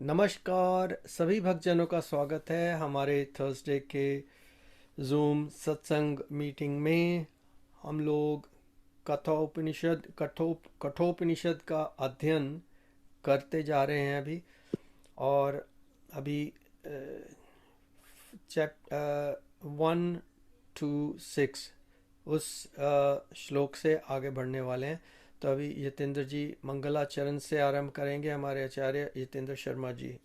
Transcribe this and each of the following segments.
नमस्कार सभी भक्तजनों का स्वागत है हमारे थर्सडे के जूम सत्संग मीटिंग में। हम लोग कठोपनिषद का अध्ययन करते जा रहे हैं अभी। और अभी चैप्टर 1 to 6 उस श्लोक से आगे बढ़ने वाले हैं। तो अभी यतेंद्र जी मंगलाचरण से आरंभ करेंगे। हमारे आचार्य यतेंद्र शर्मा जी,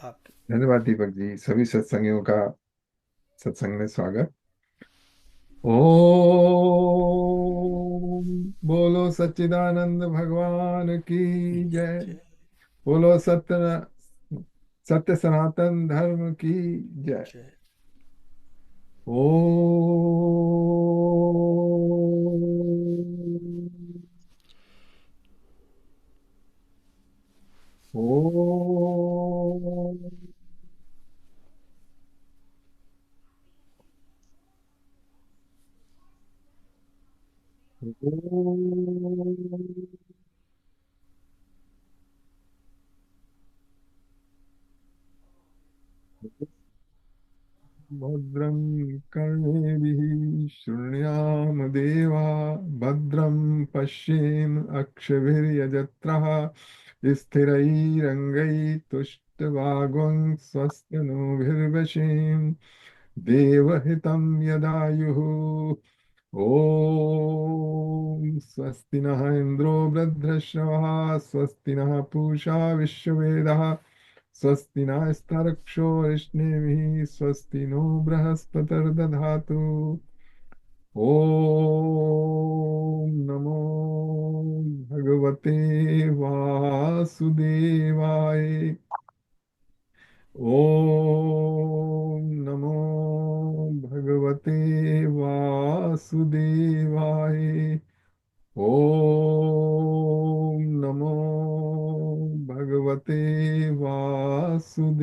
आप। धन्यवाद दीपक जी। सभी सत्संगियों का सत्संग में स्वागत। ओम बोलो सच्चिदानंद भगवान की जय। जय। बोलो सत्य सनातन धर्म की जय। जय। ओम ओम ओम भद्रं कर्णेभिः शृणुयाम देवा। भद्रं पश्येम अक्षभिर्यजत्रः स्थिरैरङ्गैः स्वस्तिनोभिर्वशेम देवहितं यदायुः। ॐ स्वस्ति नः इन्द्रो वृद्धश्रवः स्वस्ति नः पूषा विश्ववेदः स्वस्ति नस्तार्क्ष्यो अरिष्टेभिः स्वस्ति नो बृहस्पतिर्दधातु। ॐ नमो भगवते वासुदेवाय। ॐ नमो भगवते वासुदेवाय। ॐ नमो भगवते वासुदेवाय।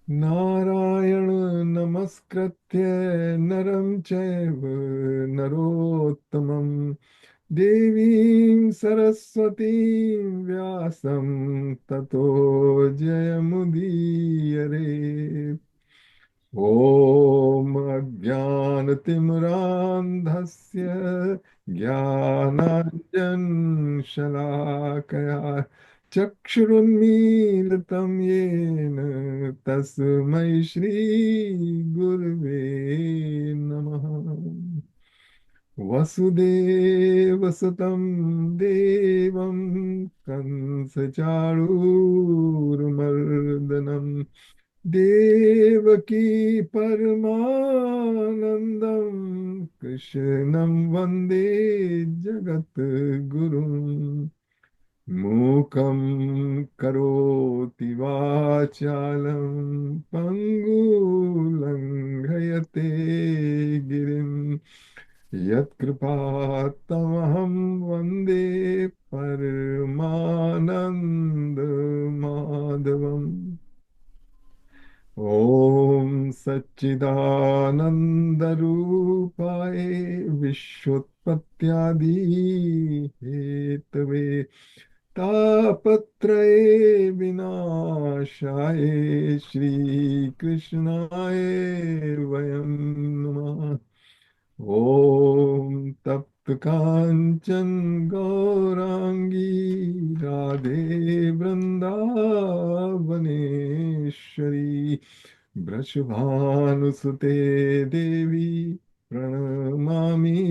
नारायण नमस्कृत्य नरं चैव नरोत्तमं देवीं सरस्वतीं व्यासं ततो जयमुदीरये। ॐ अज्ञानतिमिरान्धस्य ज्ञानाञ्जनशलाकया चक्षुरुन्मीलितं येन तस्मै श्रीगुरवे नमः। वसुदेवसुतं देवं कंसचाणूरमर्दनं देवकी परमानन्दं कृष्णं वन्दे जगद्गुरुम्। मूकं करोति वाचालं पङ्गुलङ्घयते गिरिं यत्कृपात्तमहं वन्दे परमानन्दमाधवम्। ॐ सच्चिदानन्दरूपाय विश्वोत्पत्त्यादिहेतवे तापत्रये विनाशाय श्रीकृष्णाय वयं नमः। ॐ तप्त काञ्चन गौरांगी राधे वृंदावनेश्वरी वृषभानुसुते देवी प्रणमामि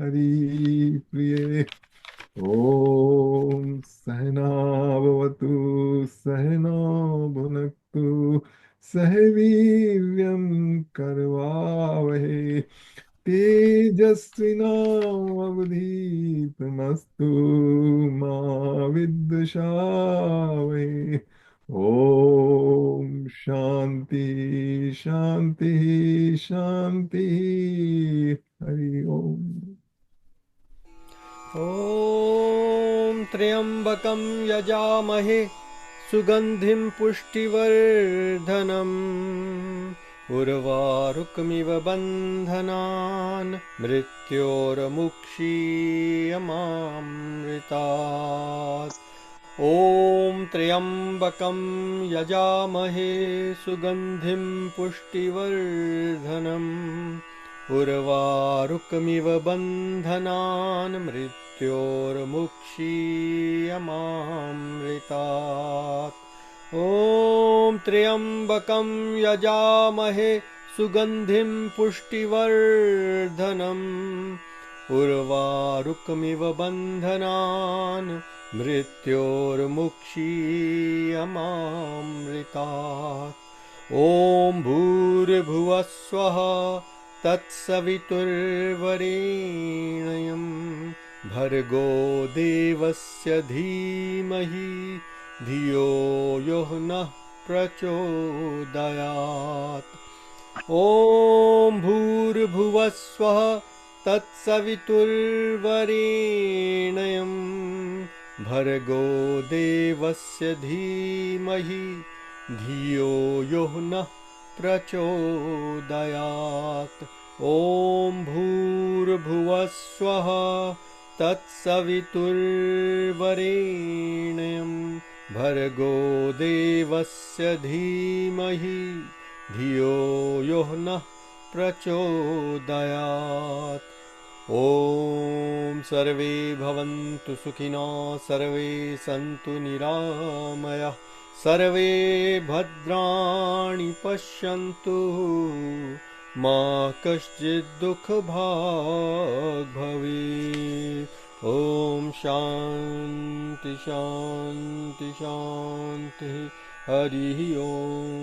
हरिप्रिये। ॐ सहनाववतु सहनौ भुनक्तु सह वीर्यं करवावहै तेजस्विनावधीतमस्तु मा विद्विषावहै। ॐ शान्ति शान्ति शान्ति। हरि ओम। ॐ त्र्यम्बकं यजामहे सुगन्धिं पुष्टिवर्धनम् उर्वारुकमिव बन्धनान् मृत्योर्मुक्षीयमामृतात्। ॐ त्र्यम्बकं यजामहे सुगन्धिं पुष्टिवर्धनम् उर्वारुकमिव बन्धनान् मृत्योर्मुक्षीयमामृतात्। ॐ त्र्यम्बकं यजामहे सुगन्धिं पुष्टिवर्धनम् उर्वारुकमिव बन्धनान् मृत्योर्मुक्षीयमामृतात्। ॐ भूर्भुवः स्वः तत्सवितुर्वरेण्यं भर्गो देवस्य धीमहि धियो यो नः प्रचोदयात्। ॐ भूर्भुवः स्वः तत्सवितुर्वरेण्यं भर्गो देवस्य धीमहि धियो यो नः प्रचोदयात्। ॐ भूर्भुवः स्वः तत्सवितुर्वरेण्यं भर्गो देवस्य धीमहि धियो यो नः प्रचोदयात्। ॐ सर्वे भवन्तु सुखिनः, सर्वे सन्तु निरामयाः, सर्वे भद्राणि पश्यन्तु, मा कश्चित् दुःखभाग् भवेत्। ॐ शान्ति शान्ति शान्ति। हरि ओम।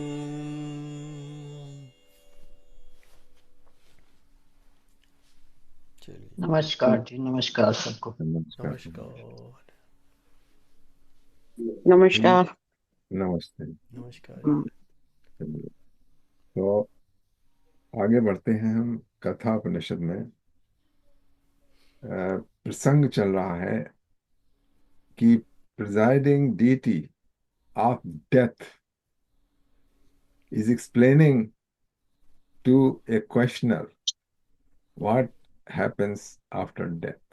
चलिए। नमस्कार जी, नमस्कार सबको। नमस्कार। नमस्कार। नमस्कार। नमस्ते। नमस्कार। चलिए, तो आगे बढ़ते हैं हम कथा उपनिषद में। प्रसंग चल रहा है कि presiding deity of death is explaining to a questioner what happens after death।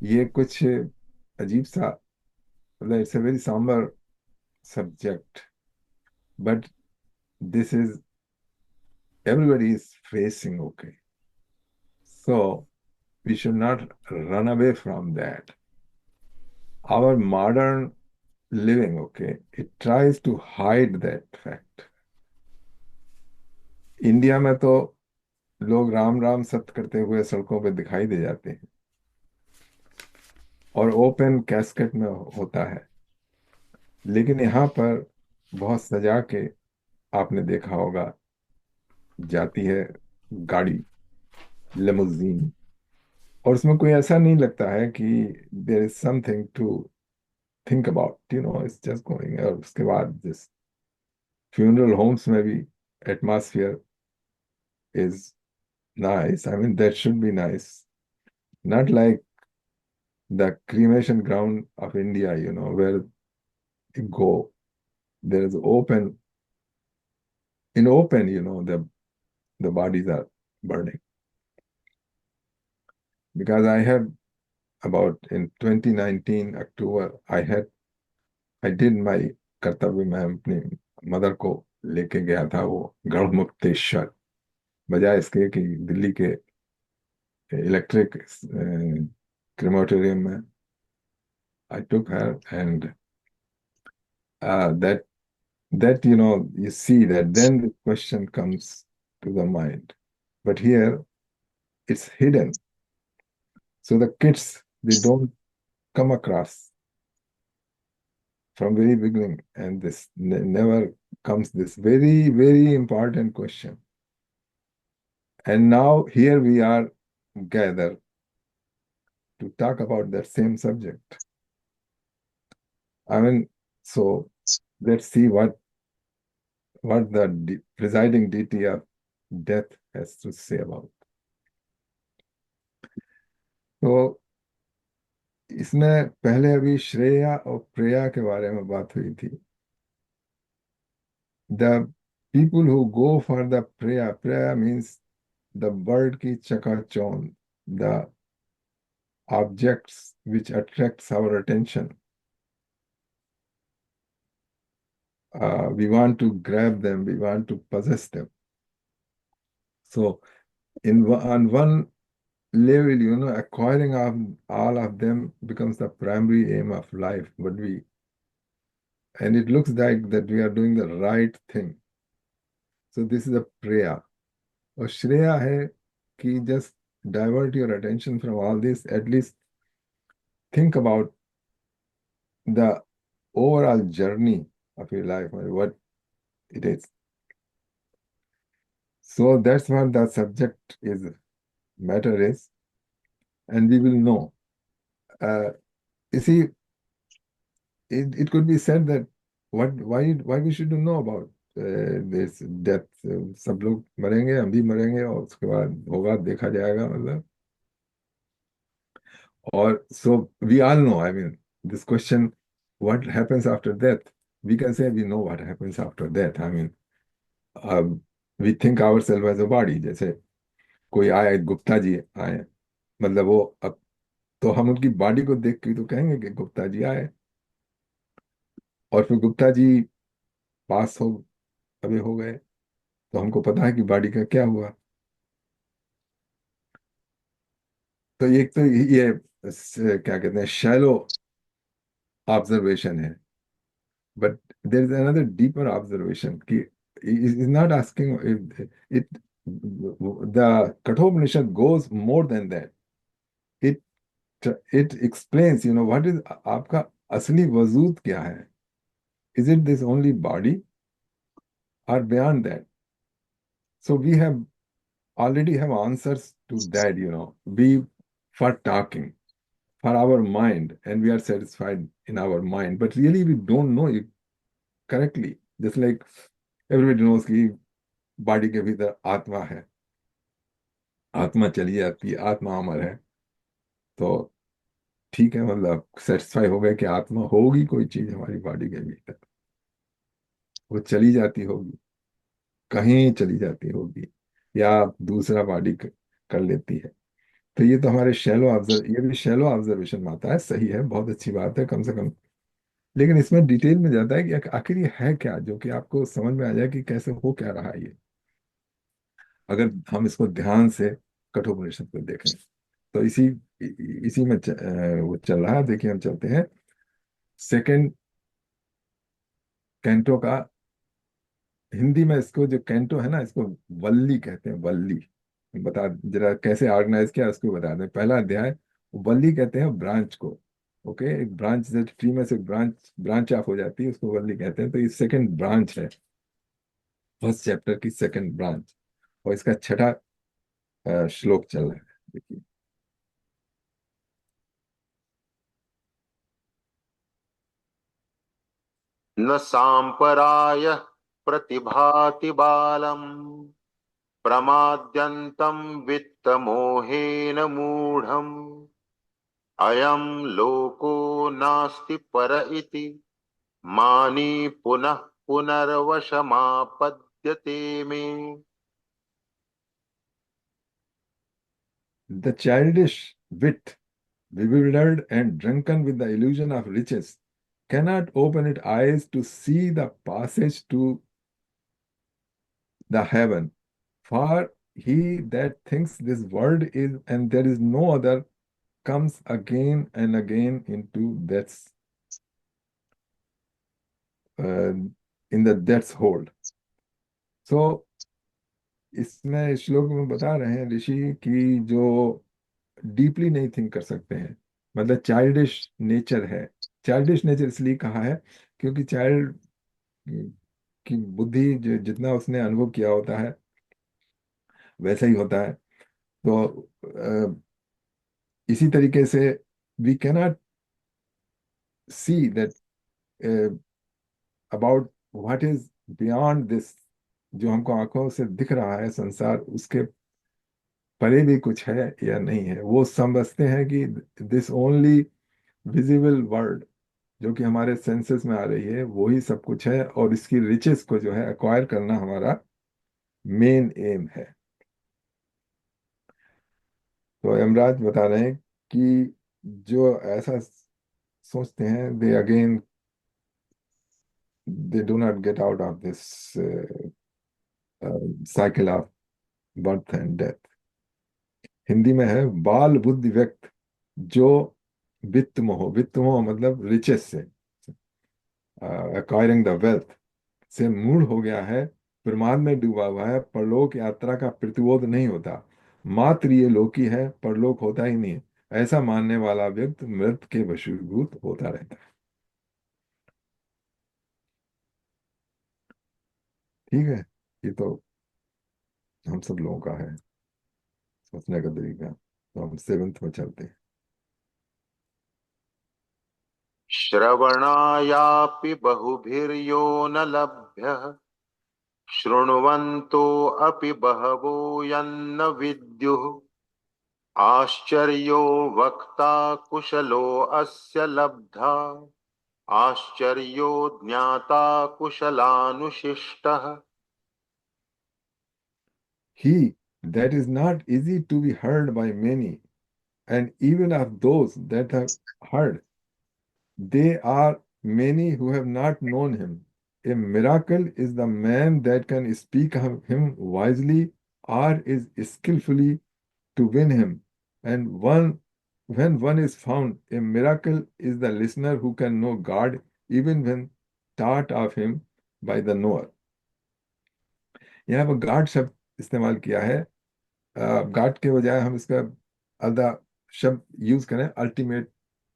ये कुछ अजीब सा, मतलब it's a very somber subject, but this is everybody is facing, okay, so we should not run away from that. Our modern living, okay, it tries to hide that fact। India में तो लोग राम राम सत्य करते हुए सड़कों पे दिखाई दे जाते हैं और ओपन कैस्केट में होता है, लेकिन यहाँ पर बहुत सजा के, आपने देखा होगा, जाती है गाड़ी, लिमुजीन, और उसमें कोई ऐसा नहीं लगता है कि there is something to think about, it's just going. और उसके बाद जिस फ्यूनरल होम्स में भी atmosphere is nice, I mean that should be nice, not like the cremation ground of India, where you go, there is open, in open, the bodies are burning. Because I have, about in 2019 October, I did my कर्तव्य। मैं अपनी mother को लेके गया था वो गढ़मुक्तेश्वर, बजाय इसके कि दिल्ली के इलेक्ट्रिक क्रेमेटोरियम में। I took her, and that you see that then the question comes to the mind, but here it's hidden, so the kids, they don't come across from very beginning, and this never comes this very, very important question. And now here we are gathered to talk about that same subject. I mean, so let's see what the presiding deity of death has to say about. तो इसमें पहले अभी श्रेया और प्रेया के बारे में बात हुई थी। The people who go for the prayer means the bird की चकाचौंध, the objects which attracts our attention. We want to grab them, we want to possess them. So on one level, acquiring all of them becomes the primary aim of life. And it looks like that we are doing the right thing. So this is a prayer. और श्रेया है कि just divert your attention from all this. At least think about the overall journey of your life, what it is. So that's what the subject is, matter is, and we will know. You see, it could be said that why we should know about this death. सब लोग मरेंगे, हम भी मरेंगे, और उसके बाद होगा, देखा जाएगा, मतलब. Or so we all know, I mean, this question, what happens after death? We can say we know what happens after death. I mean, we think ourselves as a body. जैसे कोई आए, गुप्ता जी आए, मतलब वो अब, तो हम उनकी बॉडी को देख के तो कहेंगे कि गुप्ता जी आए, और फिर गुप्ता जी पास हो अबे हो गए, तो हमको पता है कि बॉडी का क्या हुआ. तो एक तो ये क्या कहते हैं, शैलो ऑब्जर्वेशन है. But there is another deeper observation. Is not asking if it. The Kathopanishad goes more than that. It it explains, what is आपका असली वजूद क्या है? Is it this only body or beyond that? So we already have answers to that. We for talking, for our mind, and we are satisfied in our mind. But really, we don't know it correctly. Just like everybody knows कि body के भीतर आत्मा है, आत्मा चली जाती है, आत्मा अमर है. तो ठीक है, मतलब सेटिस्फाई हो गए कि आत्मा होगी कोई चीज हमारी बॉडी के भीतर, वो चली जाती होगी, कहीं चली जाती होगी, या दूसरा बॉडी कर लेती है. तो ये तो हमारे ये भी शैलो ऑब्जर्वेशन में आता है. सही है, बहुत अच्छी बात है, कम से कम. लेकिन इसमें डिटेल में जाता है कि आखिर ये है क्या, जो कि आपको समझ में आ जाए कि कैसे हो क्या रहा है ये, अगर हम इसको ध्यान से कठोपनिषद को देखें. तो इसी में वो चल रहा है. देखिए, हम चलते हैं सेकंड कैंटो का. हिंदी में इसको, जो कैंटो है ना, इसको वल्ली कहते हैं. वल्ली बता जरा कैसे ऑर्गेनाइज किया, उसको बता दें. पहला अध्याय, वल्ली कहते हैं ब्रांच को. ओके, एक ब्रांच से, ट्री में से ब्रांच ब्रांच ऑफ हो जाती है, उसको वल्ली कहते हैं. तो ये सेकंड ब्रांच है, फर्स्ट चैप्टर की सेकंड ब्रांच, और इसका छठा श्लोक चल रहा है. देखिए, न साम्परायः प्रतिभाति बालम् प्रमाद्यन्तं वित्तमोहेन मूढम् अयं लोको नास्ति पर इति मानी पुनः पुनर्वशमापद्यते मे. the childish wit, bewildered and drunken with the illusion of riches, cannot open its eyes to see the passage to the heaven. For he that thinks this world is and there is no other comes again and again into death's in the death's hold. So इसमें श्लोक में बता रहे हैं ऋषि कि जो deeply नहीं think कर सकते हैं, मतलब चाइल्डिश नेचर है. चाइल्डिश नेचर इसलिए कहा है क्योंकि चाइल्ड की बुद्धि जितना उसने अनुभव किया होता है वैसा ही होता है. तो इसी तरीके से we cannot see that about what is beyond this. जो हमको आंखों से दिख रहा है संसार, उसके परे भी कुछ है या नहीं है. वो समझते हैं कि दिस ओनली विजिबल वर्ल्ड, जो कि हमारे सेंसेस में आ रही है, वो ही सब कुछ है, और इसकी रिचेस को जो है एक्वायर करना हमारा मेन एम है. तो यमराज बता रहे हैं कि जो ऐसा सोचते हैं, they do not get out of this cycle of birth and death. Hindi में है बाल बुद्धि व्यक्त, जो वित्त मोह मतलब रिचेस से, एक्वायरिंग द वेल्थ से मूढ़ हो गया है, प्रमाद में डूबा हुआ है, परलोक यात्रा का प्रतिबोध नहीं होता, मात्र ये लोकी है, परलोक होता ही नहीं है, ऐसा मानने वाला व्यक्ति मृत के वशीभूत होता रहता है। ठीक है, ये तो हम सब लोगों का है सोचने का तरीका। तो हम सेवंथ में चलते हैं। श्रवणायापि बहुभिर्यो न लभ्यः शृण्वन्तो अपि बहवो यन्न विद्युः आश्चर्यो वक्ता कुशलो अस्य लब्धा आश्चर्यो ज्ञाता कुशलानुशिष्टः। He that is not easy to be heard by many, and even of those that have heard, they are many who have not known him. A miracle is the man that can speak of him wisely or is skillfully to win him. And when one is found, a miracle is the listener who can know God even when taught of him by the knower. यहाँ पर गाड शब्द इस्तेमाल किया है। God के बजाय हम इसका अदा शब्द यूज करें ultimate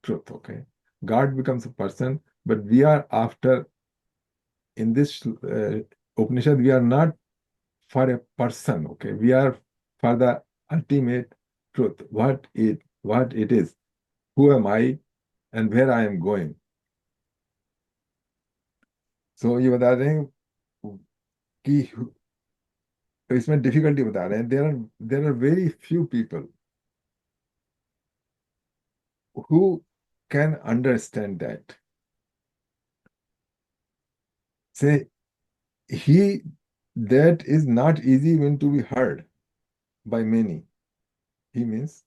truth. Okay, God becomes a person, but we are after in this Upanishad, we are not for a person. Okay, we are for the ultimate truth, what it is, who am I and where I am going. So ये बता रहे हैं कि, तो इसमें difficulty बता रहे हैं, there are very few people who can understand that. Say, he that is not easy even to be heard by many. He means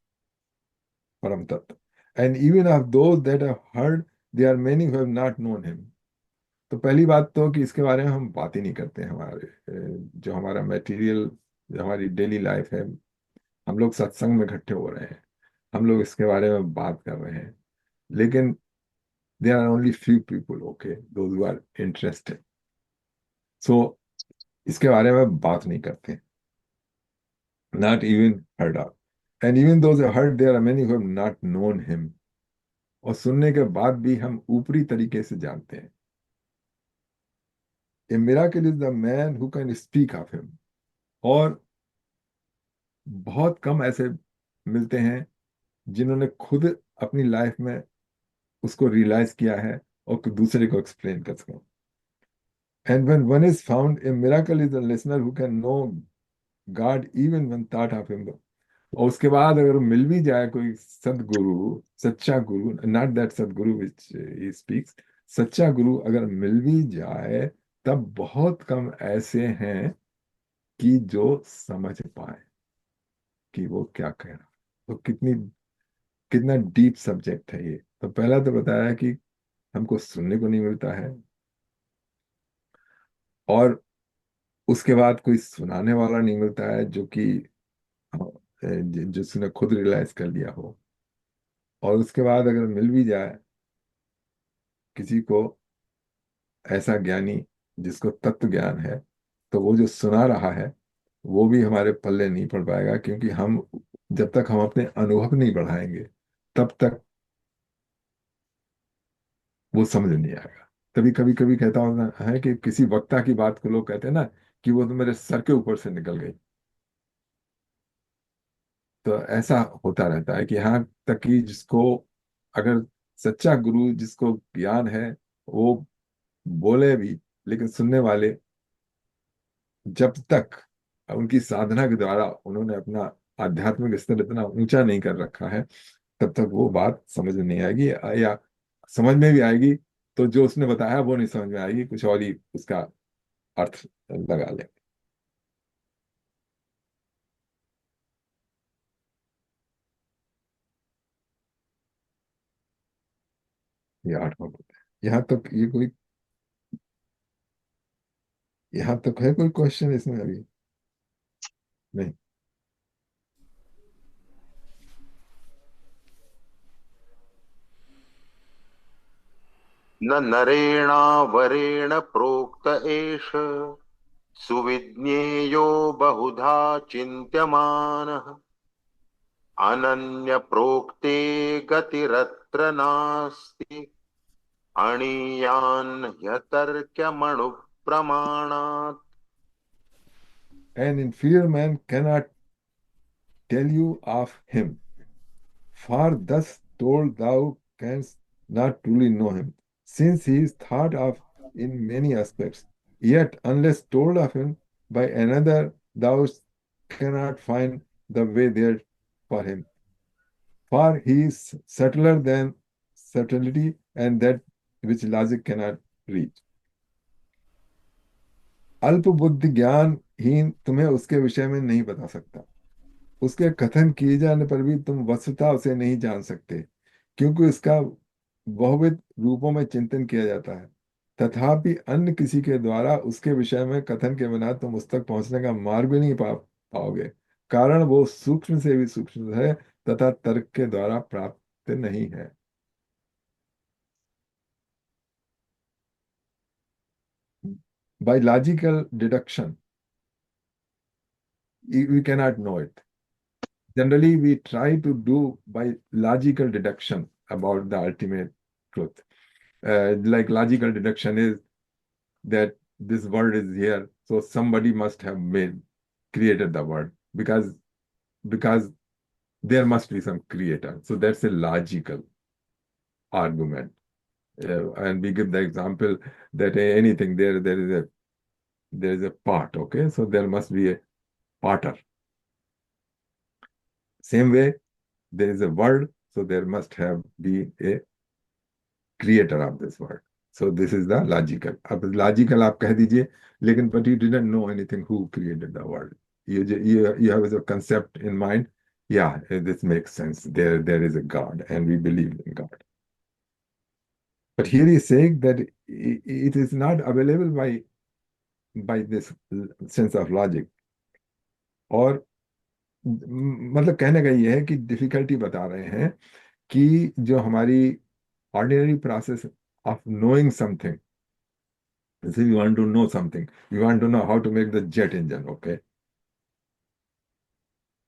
Param Tattva. And even of those that have heard, there are many who have not known him. तो पहली बात तो कि इसके बारे में हम बात ही नहीं करते हैं। हमारे जो हमारा मटेरियल, जो हमारी डेली लाइफ है, हम लोग सत्संग में इकट्ठे हो रहे हैं, हम लोग इसके बारे में बात कर रहे हैं, लेकिन there are only few people, okay, those who are interested. So इसके बारे में बात नहीं करते, not even heard of. And even those who heard, there are many who have not known him. और सुनने के बाद भी हम ऊपरी तरीके से जानते हैं। A miracle is the man who can speak of him. और बहुत कम ऐसे मिलते हैं जिन्होंने खुद अपनी लाइफ में उसको रियलाइज किया है और दूसरे को एक्सप्लेन कर सकें। And when one is found, a miracle is a listener who can know God even when thought of him. और उसके बाद अगर मिल भी जाए कोई सदगुरु, सच्चा गुरु, नॉट दैट सदगुरु विच ही स्पीक्स, सच्चा गुरु अगर मिल भी जाए, तब बहुत कम ऐसे हैं कि जो समझ पाए कि वो क्या कह रहा। तो कितना डीप सब्जेक्ट है ये। तो पहला तो बताया कि हमको सुनने को नहीं मिलता है, और उसके बाद कोई सुनाने वाला नहीं मिलता है जो कि जिसने खुद रियलाइज कर लिया हो। और उसके बाद अगर मिल भी जाए किसी को ऐसा ज्ञानी जिसको तत्व ज्ञान है, तो वो जो सुना रहा है वो भी हमारे पल्ले नहीं पड़ पाएगा, क्योंकि हम जब तक हम अपने अनुभव नहीं बढ़ाएंगे तब तक वो समझ नहीं आएगा। तभी कभी कभी कहता होता है कि किसी वक्ता की बात को लोग कहते हैं ना कि वो तो मेरे सर के ऊपर से निकल गई। तो ऐसा होता रहता है कि यहाँ तक कि जिसको, अगर सच्चा गुरु जिसको ज्ञान है, वो बोले भी, लेकिन सुनने वाले जब तक उनकी साधना के द्वारा उन्होंने अपना आध्यात्मिक स्तर इतना ऊंचा नहीं कर रखा है, तब तक वो बात समझ में नहीं आएगी, या समझ में भी आएगी तो जो उसने बताया वो नहीं समझ में आएगी, कुछ और ही उसका अर्थ लगा ले। ये 8वां बुद्ध है। यहाँ तक है कोई क्वेश्चन इसमें अभी? नहीं। न नरेणावरेण प्रोक्त एष सुविज्ञेयो बहुधा चिन्त्यमानः अनन्य प्रोक्ते गतिरत्र नास्ति अणीयान् ह्यतर्क्यमणु प्रमाणात्। An inferior man cannot tell you of him, for thus told thou canst not truly know him, since he is thought of in many aspects. Yet, unless told of him by another, thou cannot find the way there for him. For he is subtler than subtlety, and that which logic cannot reach. अल्प बुद्धि ज्ञानहीन तुम्हें उसके विषय में नहीं बता सकता। उसके कथन किए जाने पर भी तुम वस्तुतः उसे नहीं जान सकते, क्योंकि उसका बहुविध रूपों में चिंतन किया जाता है। तथापि अन्य किसी के द्वारा उसके विषय में कथन के बिना तुम उस तक पहुंचने का मार्ग भी नहीं पाओगे, कारण वो सूक्ष्म से भी सूक्ष्म है तथा तर्क के द्वारा प्राप्त नहीं है। By logical deduction, we cannot know it. Generally, we try to do by logical deduction about the ultimate truth. Like logical deduction is that this world is here, so somebody must have created the world because there must be some creator. So that's a logical argument. And we give the example that anything there is a pot, okay? So there must be a potter. Same way, there is a world, so there must have be a creator of this world. So this is the logical. अब logical आप कह दीजिए, लेकिन but you didn't know anything who created the world. You have a concept in mind. Yeah, this makes sense. There is a God, and we believe in God. But here he is saying that it is not available by this sense of logic. और मतलब कहने का ये है कि difficulty बता रहे हैं कि जो हमारी ordinary process of knowing something. If you want to know something, you want to know how to make the jet engine, okay?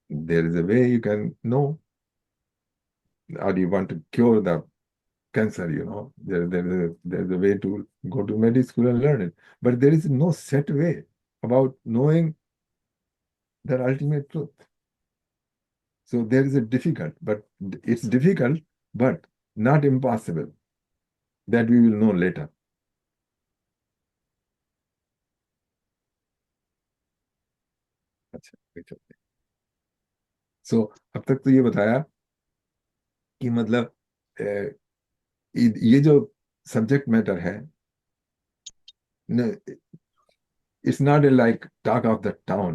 There is a way you can know, or you want to cure the cancer, there's a way to go to medical school and learn it. But there is no set way about knowing the ultimate truth. So there is a difficult, but it's difficult, but not impossible. That we will know later. अच्छा, चलते। सो अब तक तो ये बताया कि मतलब ये जो सब्जेक्ट मैटर है, it's not a like talk of the town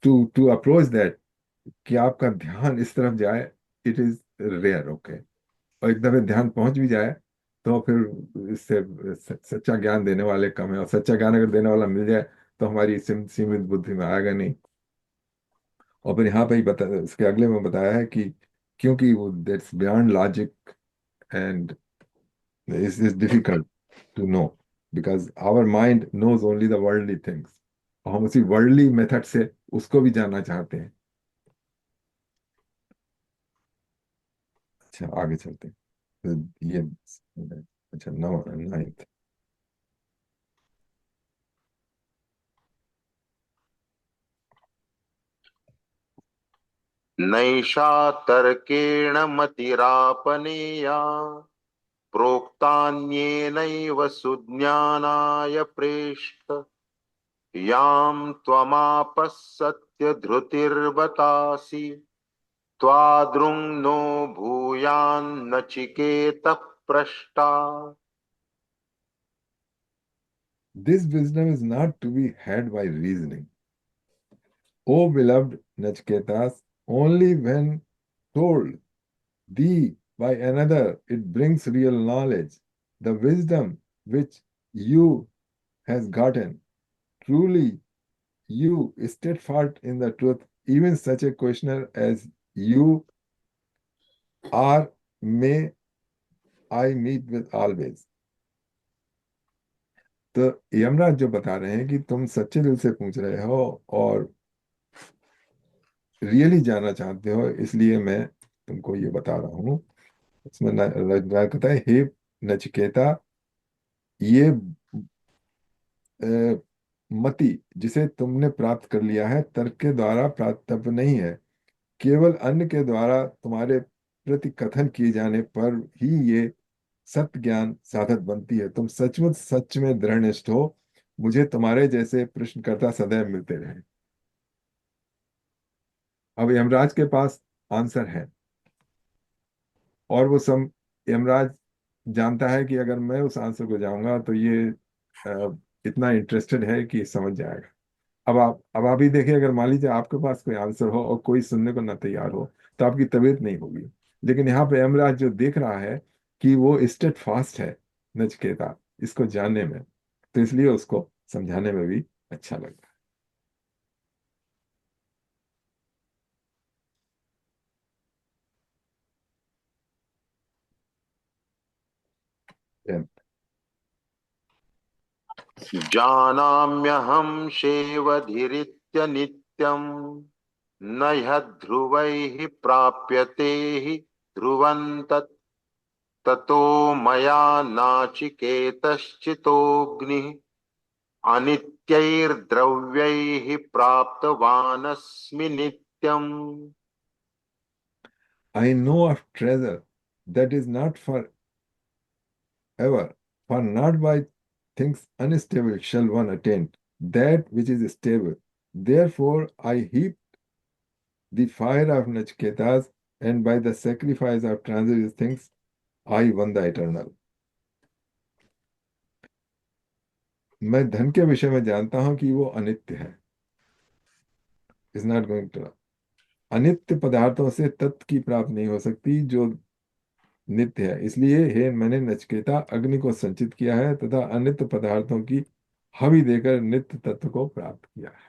to approach that कि आपका ध्यान इस तरफ जाए, इट इज रेयर, ओके? और एक दफे ध्यान पहुंच भी जाए तो फिर इससे सच्चा ज्ञान देने वाले कम है, और सच्चा ज्ञान अगर देने वाला मिल जाए तो हमारी सीमित बुद्धि में आएगा नहीं। और फिर यहाँ पे ही इसके अगले में बताया है कि क्योंकि वो that's beyond logic and is difficult to know because our mind knows only the worldly things. और हम उसी वर्ल्डली मेथड से उसको भी जानना चाहते हैं। अच्छा, आगे चलते हैं। तो ये अच्छा, 9th। नैषा तर्केण मतिरापनेया प्रोक्तान्येनैव सुज्ञानाय प्रेष्ठ यां त्वमापः सत्यधृतिर्वतासि त्वादृङ्नो भूयान्नचिकेतः पृष्टा। This wisdom is not to be had by reasoning. O beloved Nachiketas, only when told thee by another, it brings real knowledge. The wisdom which you has gotten, truly you steadfast in the truth, even such a questioner as you are, may I meet with always. तो यमराज जो बता रहे हैं कि तुम सच्चे दिल से पूछ रहे हो और रियली जानना चाहते हो, इसलिए मैं तुमको ये बता रहा हूँ। इसमें राज कहता है, हे नचिकेता, ये मति जिसे तुमने प्राप्त कर लिया है तर्क के द्वारा प्राप्त नहीं है, केवल अन्य के द्वारा तुम्हारे प्रति कथन किए जाने पर ही ये सत्य ज्ञान साधक बनती है। तुम सचमुच सच में दृढ़निष्ठ हो, मुझे तुम्हारे जैसे प्रश्नकर्ता सदैव मिलते रहे। अब यमराज के पास आंसर है, और वो सब यमराज जानता है कि अगर मैं उस आंसर को जाऊंगा तो ये इतना इंटरेस्टेड है कि समझ जाएगा। अब आप ही देखिए, अगर मान लीजिए आपके पास कोई आंसर हो और कोई सुनने को ना तैयार हो, तो आपकी तबीयत नहीं होगी। लेकिन यहाँ पे यमराज जो देख रहा है कि वो स्टेट फास्ट है नचिकेता इसको जानने में, तो इसलिए उसको समझाने में भी अच्छा लगता है। जानाम्यहं शेवधिरित्य नित्यम् न ह्यध्रुवैः प्राप्यते हि ध्रुवं तत् ततो मया नाचिकेतश्चितोऽग्निः अनित्यैर्द्रव्यैः प्राप्तवानस्मि नित्यम्। I know of treasure that is not for ever, for not by things unstable shall one attain that which is stable. Therefore I heap the fire of Nachiketas, and by the sacrifice of transitory things I won the eternal. मैं धन के विषय में जानता हूं कि वो अनित्य है, इज नॉट गोइंग टू। अनित्य पदार्थों से तत्व की प्राप्ति नहीं हो सकती जो नित्य है। इसलिए हे मैंने नचिकेता अग्नि को संचित किया है तथा अनित्य पदार्थों की हवि देकर नित्य तत्व को प्राप्त किया है।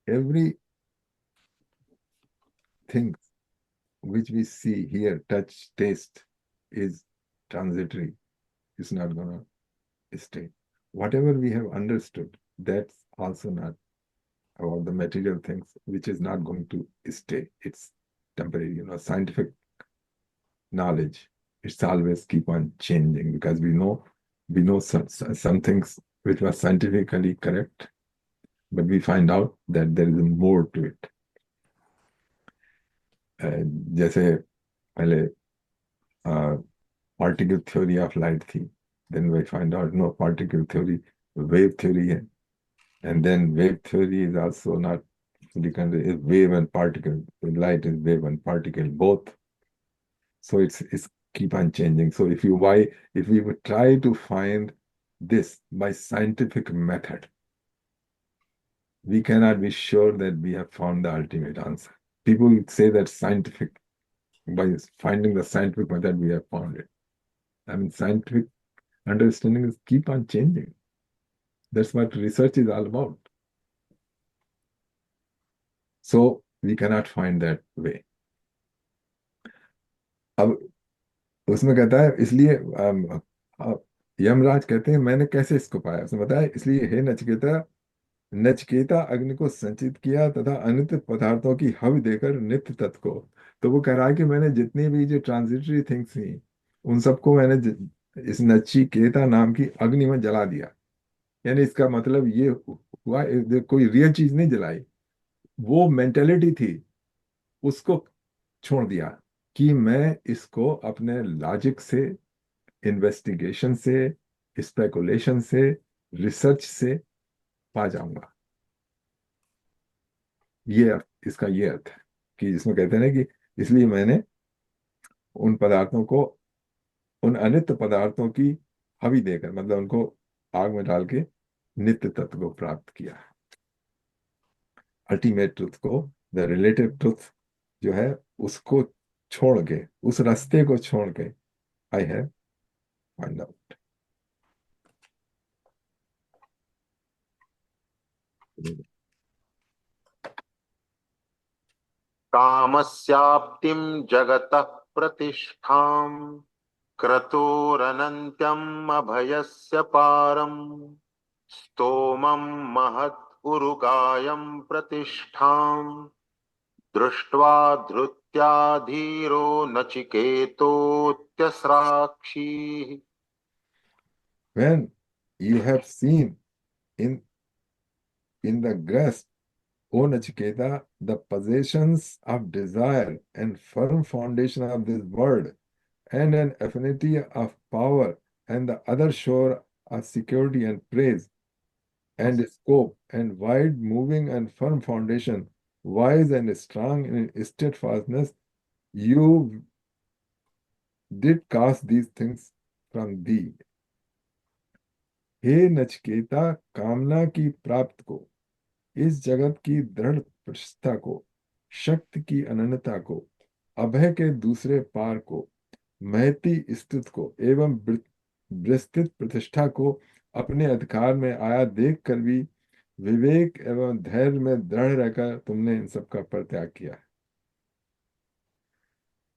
Everything which we see, hear, touch, taste is transitory. It's not gonna stay. Whatever we have understood, that's also not about the material things, which is not going to stay. It's temporary, scientific knowledge. It's always keep on changing because we know some things which were scientifically correct, but we find out that there is more to it. जैसे पहले particle theory of light थी, then we find out no, particle theory wave theory है, and then wave theory is also not fully is wave and particle. Light is wave and particle both. So it's keep on changing. So if we would try to find this by scientific method, we cannot be sure that we have found the ultimate answer. People say that by finding the scientific method we have found it. I mean, scientific understanding is keep on changing. That's what research is all about. So we cannot find that way. अब उसमें कहता है, इसलिए यमराज कहते हैं मैंने कैसे इसको पाया। उसने बताया, इसलिए हे नचिकेता, नचिकेता अग्नि को संचित किया तथा अनित्य पदार्थों की हवि देकर नित्य तत्व को। तो वो कह रहा है कि मैंने जितनी भी जो ट्रांजिटरी थिंग्स थी उन सबको मैंने इस नचिकेता नाम की अग्नि में जला दिया। यानी इसका मतलब ये हुआ, कोई रियल चीज नहीं जलाई, वो मेंटेलिटी थी उसको छोड़ दिया कि मैं इसको अपने लॉजिक से, इन्वेस्टिगेशन से, स्पेकुलेशन से, रिसर्च से पा जाऊंगा। इसका ये अर्थ है कि जिसमें कहते हैं ना कि इसलिए मैंने उन पदार्थों को उन अनित्य पदार्थों की हवि देकर, मतलब उनको आग में डाल के नित्य तत्व को प्राप्त किया। अल्टीमेट ट्रुथ को, द रिलेटिव ट्रुथ जो है, उसको छोड़ के, उस रास्ते को छोड़ के, आई हैव फाइंड आउट। कामस्याप्तिं जगतः प्रतिष्ठां क्रतोरनन्त्यम् अभयस्य पारम् स्तोमं महत् उरुगायं प्रतिष्ठां दृष्ट्वा धृत्या धीरो नचिकेतोऽत्यस्राक्षी। When you have seen in the grasp, O Nachiketa, the possessions of desire and firm foundation of this world, and an affinity of power, and the other shore of security and praise, and scope, and wide moving and firm foundation, wise and strong in steadfastness, you did cast these things from thee. हे नचिकेता, कामना की प्राप्त को, इस जगत की दृढ़ प्रतिष्ठा को, शक्ति की अनन्यता को, अभय के दूसरे पार को, महती स्थित को एवं विस्तृत प्रतिष्ठा को अपने अधिकार में आया देख कर भी विवेक एवं धैर्य में दृढ़ रहकर तुमने इन सब का परित्याग किया।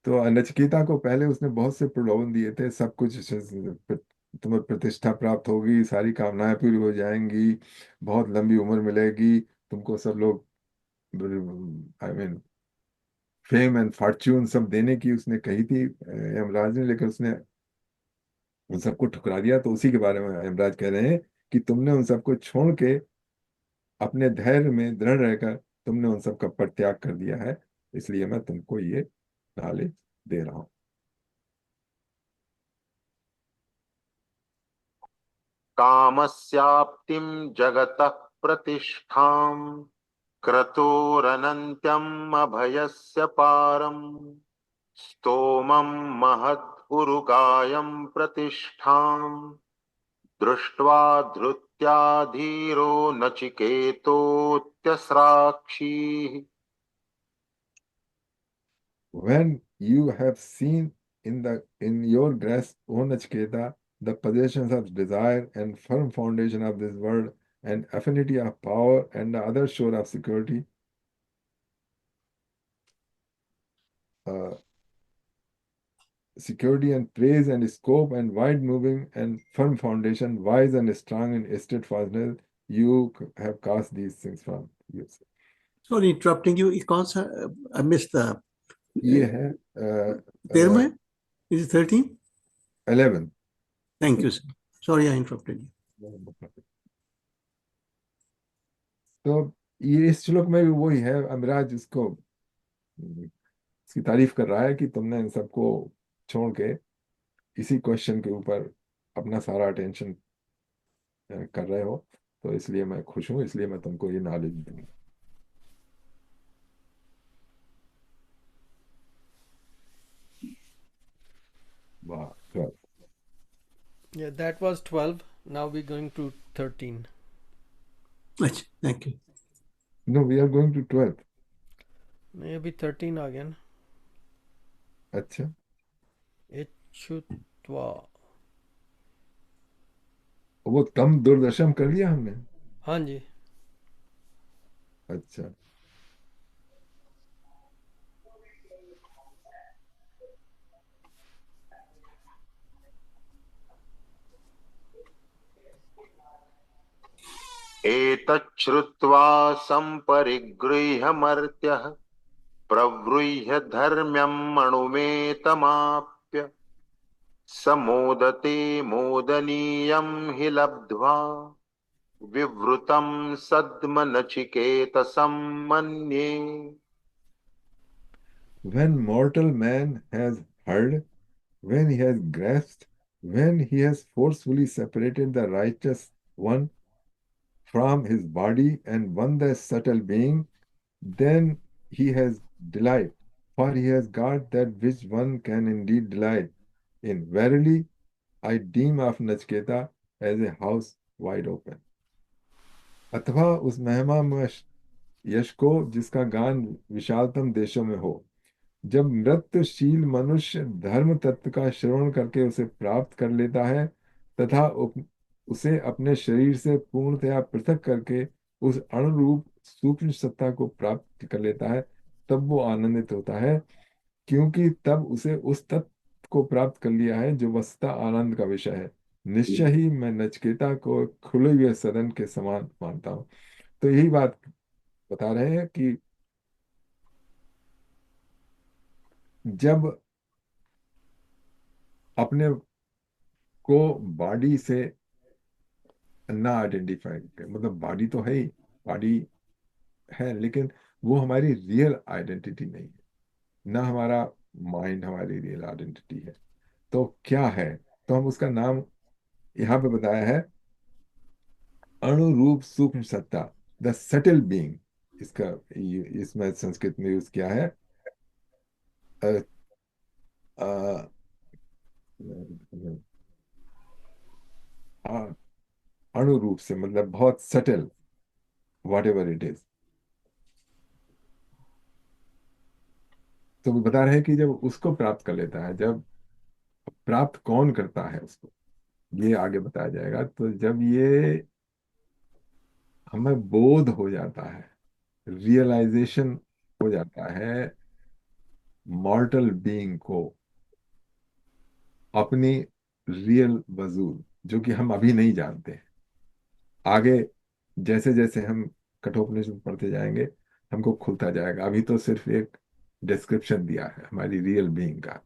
तो नचिकेता को पहले उसने बहुत से प्रलोभन दिए थे, सब कुछ तुम्हें प्रतिष्ठा प्राप्त होगी, सारी कामनाएं पूरी हो जाएंगी, बहुत लंबी उम्र मिलेगी, तुमको सब लोग, I mean fame and Fortune सब देने की उसने कही थी यमराज ने, लेकिन उसने उन सबको ठुकरा दिया। तो उसी के बारे में यमराज कह रहे हैं कि तुमने उन सबको छोड़ के अपने धैर्य में दृढ़ रहकर तुमने उन सब का परित्याग कर दिया है, इसलिए मैं तुमको ये नॉलेज दे रहा हूं। कामस्याप्तिं जगतः प्रतिष्ठां क्रतोरनन्त्यम् अभयस्य पारम् स्तोमं महत् उरुगायं प्रतिष्ठां दृष्ट्वा धृत्या धीरो नचिकेतोऽत्यस्राक्षी। When you have seen in your grasp, O Nachiketa, the possessions of desire and firm foundation of this world, and affinity of power and the other shore of security, uh, security and praise and scope and wide moving and firm foundation, wise and strong in steadfastness, you have cast these things from you. Sorry, interrupting you. कौन सा? I missed the. ये है 13 Is it 13? 11. Thank you, sir. Sorry, I interrupted you. तो ये इस श्लोक में भी वही है, अमराज इसको इसकी तारीफ कर रहा है कि तुमने इन सबको छोड़ के इसी क्वेश्चन के ऊपर अपना सारा अटेंशन कर रहे हो, तो इसलिए मैं खुश हूं, इसलिए मैं तुमको ये नॉलेज दूंगा। वाह, 12. Yeah, that was 12. Now we're going to 13. अच्छा, thank you. No, we are going to 12. नहीं, अभी 13 आ गया ना। अच्छा, इच्छुत्वा। वो तम दूरदर्शन कर लिया हमने। हाँ जी। अच्छा, एतच्छ्रुत्वा सम्परिगृह्य मर्त्यः प्रवृह्य धर्म्यम् अणुमेतमाप्य समोदते मोदनीयं हि लब्ध्वा विवृतं सद्मनचिकेतसं मन्ये। when mortal man has heard, when he has grasped, when he has forcefully separated the righteous one from his body and won the subtle being, then he has delight, for he has got that which one can indeed delight, in. Verily, I deem of Nachketa as a house wide open. अथवा उस महिमा में यश को जिसका गान विशालतम देशों में हो। जब नृत्यशील मनुष्य धर्म तत्व का श्रवण करके उसे प्राप्त कर लेता है तथा उसे अपने शरीर से पूर्णतया पृथक करके उस अणुरूप सूक्ष्म सत्ता को प्राप्त कर लेता है, तब वो आनंदित होता है, क्योंकि तब उसे उस तत्व को प्राप्त कर लिया है जो वस्तुतः आनंद का विषय है। निश्चय ही मैं नचिकेता को खुले हुए सदन के समान मानता हूँ। तो यही बात बता रहे हैं कि जब अपने को बॉडी से ना आइडेंटिफाई करें, मतलब बॉडी तो है ही, बॉडी है, लेकिन वो हमारी रियल आइडेंटिटी नहीं है, ना हमारा माइंड हमारी रियल आइडेंटिटी है। तो क्या है? तो हम उसका नाम यहाँ पे बताया है अणुरूप सूक्ष्म सत्ता, द सटल बीइंग। इसका इसमें संस्कृत में यूज किया है अ, अ, अ, अणुरूप से, मतलब बहुत subtle, what ever it is. तो वो बता रहे हैं कि जब उसको प्राप्त कर लेता है, जब प्राप्त कौन करता है उसको, ये आगे बताया जाएगा। तो जब ये हमें बोध हो जाता है, रियलाइजेशन हो जाता है मॉर्टल बीइंग को, अपनी रियल वजूद, जो कि हम अभी नहीं जानते। आगे जैसे जैसे हम कठोपनिषद पढ़ते जाएंगे हमको खुलता जाएगा। अभी तो सिर्फ एक डिस्क्रिप्शन दिया है हमारी रियल बीइंग का।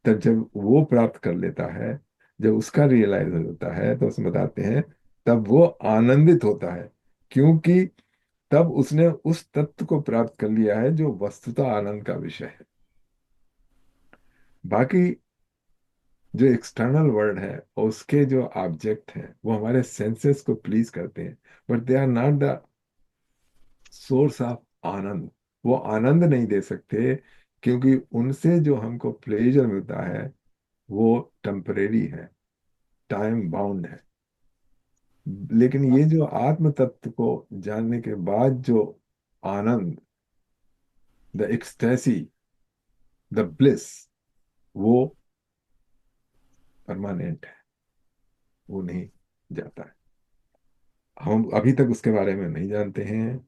तब जब वो प्राप्त कर लेता है, जब उसका रियलाइज होता है, तो उसमें बताते हैं तब वो आनंदित होता है, क्योंकि तब उसने उस तत्व को प्राप्त कर लिया है जो वस्तुतः आनंद का विषय है। बाकी जो एक्सटर्नल वर्ल्ड है और उसके जो ऑब्जेक्ट हैं वो हमारे सेंसेस को प्लीज करते हैं, but they are not the source of anand. वो आनंद नहीं दे सकते, क्योंकि उनसे जो हमको प्लेजर मिलता है वो टेम्परेरी है, टाइम बाउंड है। लेकिन ये जो आत्म तत्व को जानने के बाद जो आनंद, द एक्सटेसी, द ब्लिस, वो परमानेंट है, वो नहीं जाता है। हम अभी तक उसके बारे में नहीं जानते हैं।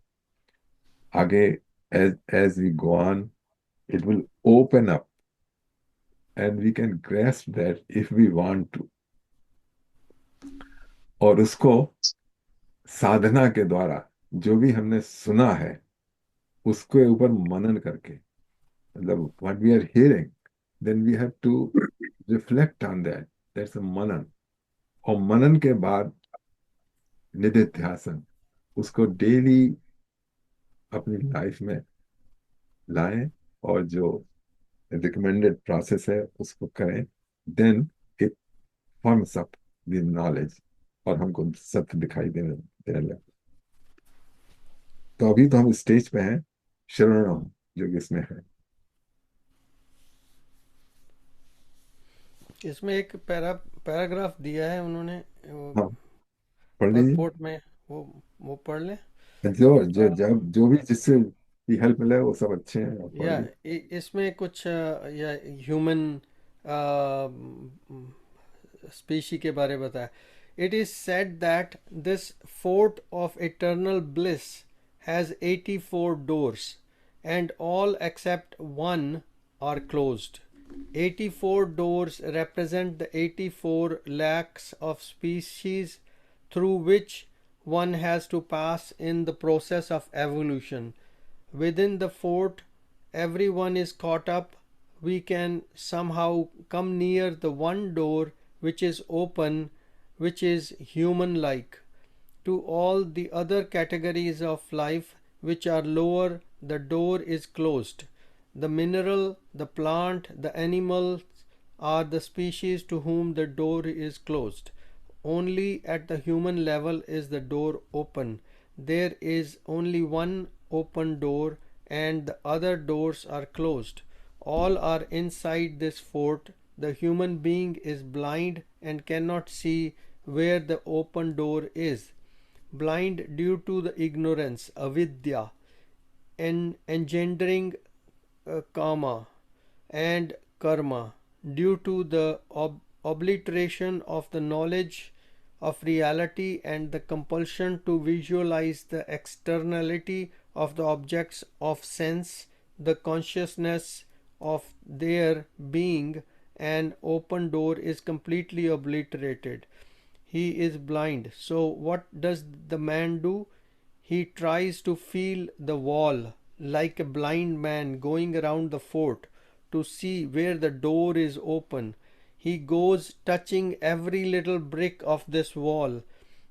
आगे as as we go on, it will open up and we can grasp that if we want to। और उसको साधना के द्वारा, जो भी हमने सुना है उसके ऊपर मनन करके, मतलब what we are hearing, then we have to reflect on that, that's a मनन। और मनन के बाद निधिध्यासन, उसको डेली अपनी लाइफ में लाएं, और जो रिकमेंडेड प्रोसेस है उसको करें। Then it forms up the knowledge, और हमको सत्य दिखाई देने देने लगे। तो अभी तो हम स्टेज पे हैं शरणम, जो कि इसमें है। इसमें एक पैराग्राफ दिया है उन्होंने, वो हाँ, पढ़ लीजिए। परपोर्ट में, वो पढ़ लें। जो जो जब जो भी जिससे हेल्प मिले वो सब अच्छे हैं, आप पढ़ या लीजिए। इसमें कुछ या ह्यूमन स्पीशी के बारे में बताया। It is said that this fort of eternal bliss has 84 doors and all except one are closed. 84 doors represent the 84 lakhs of species through which one has to pass in the process of evolution. Within the fort, everyone is caught up. We can somehow come near the one door which is open, which is human like. To all the other categories of life which are lower, the door is closed. The mineral, the plant, the animals are the species to whom the door is closed. Only at the human level is the door open. There is only one open door and the other doors are closed. All are inside this fort the human being is blind and cannot see where the open door is. Blind due to the ignorance, avidya, and engendering karma and karma, due to the obliteration of the knowledge of reality and the compulsion to visualize the externality of the objects of sense, the consciousness of their being an open door is completely obliterated. He is blind. So, what does the man do? He tries to feel the wall like a blind man going around the fort to see where the door is open. He goes touching every little brick of this wall.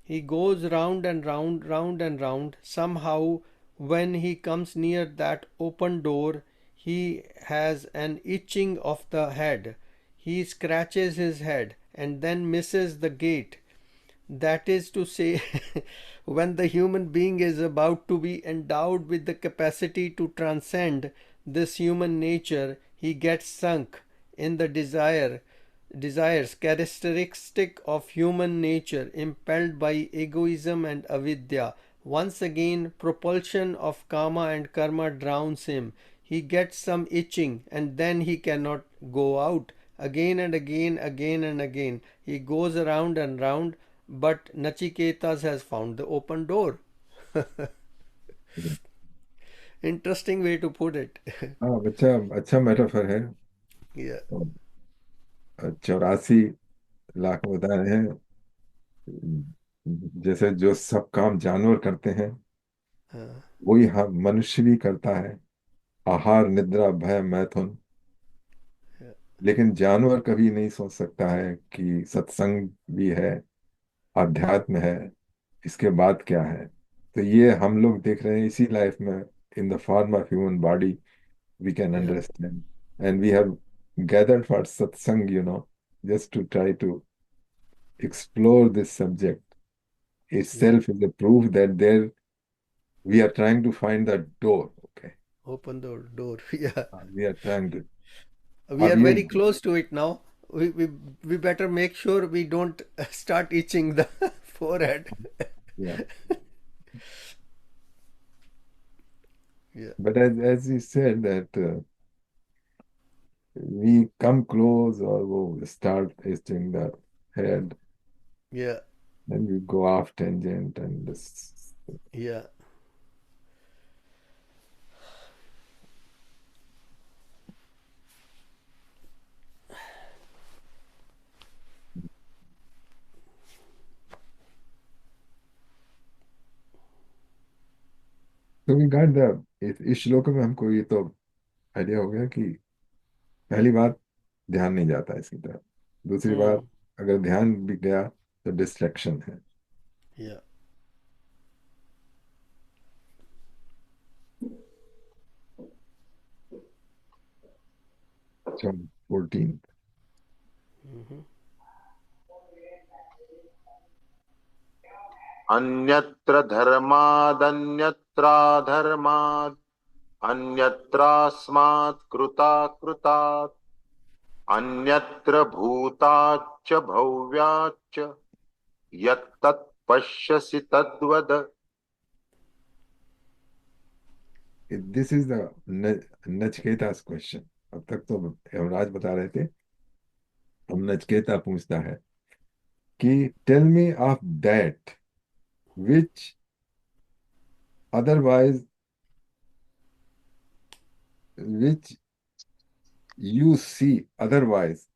He goes round and round, round and round. Somehow, when he comes near that open door, he has an itching of the head. He scratches his head and then misses the gate. That is to say, when the human being is about to be endowed with the capacity to transcend this human nature, he gets sunk in the desires characteristic of human nature, impelled by egoism and avidya. Once again, propulsion of kama and karma drowns him. He gets some itching and then he cannot go out. Again and again, again and again. He goes around and round, but Nachiketas has found the open door. Interesting way to put it. हाँ, अच्छा अच्छा metaphor है। Yeah. 84 lakh बता रहे हैं, जैसे जो सब काम जानवर करते हैं Uh, वही हम मनुष्य भी करता है, आहार निद्रा भय मैथुन। yeah. लेकिन जानवर कभी नहीं सोच सकता है कि सत्संग भी है, आध्यात्म है, इसके बाद क्या है। तो ये हम लोग देख रहे हैं इसी लाइफ में, in the form of human body we can Yeah. Understand, and we have gathered for satsang, just to try to explore this subject Yeah. itself is a proof that there we are trying to find the door. Okay. Open the door. Yeah. We are trying to. We are अब ये very close to it now. We better make sure we don't start itching the forehead. yeah. Yeah. But as you said that we come close or we start itching the head, Yeah. then we go off tangent and this. Yeah. So we got the इस श्लोक में हमको ये तो idea हो गया कि पहली बात ध्यान नहीं जाता इसकी तरफ, दूसरी बात Hmm. अगर ध्यान भी गया तो डिस्ट्रैक्शन है। Yeah. So 14. Mhm. अन्यत्र धर्मादन्यत्राधर्मात् अन्यत्रास्मात् कृतात् अन्यत्र भूताच्च भव्याच्च यत्तत् पश्यसि तद्वद। This is the Nachiketa's question. अब तक तो यमराज बता रहे थे, अब नचकेता पूछता है कि tell me of that which otherwise which you see otherwise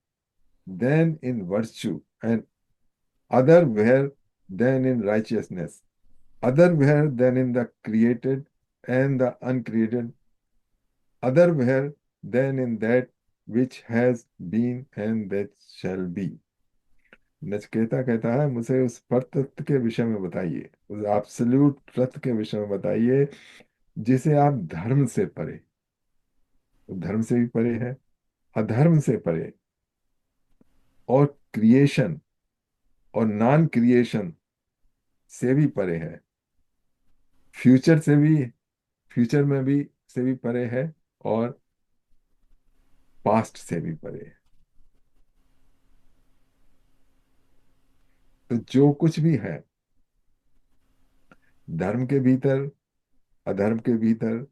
than in virtue, and other where than in righteousness, other where than in the created and the uncreated, other where than in that which has been and that shall be। Nachiketa कहता है मुझे उस परतत्व के विषय में बताइए, उस absolute तत्व के विषय में बताइए जिसे आप धर्म से परे, धर्म से भी परे है, अधर्म से परे, और क्रिएशन और नॉन क्रिएशन से भी परे है, फ्यूचर से भी, फ्यूचर में भी से भी परे है, और पास्ट से भी परे है। तो जो कुछ भी है धर्म के भीतर, अधर्म के भीतर,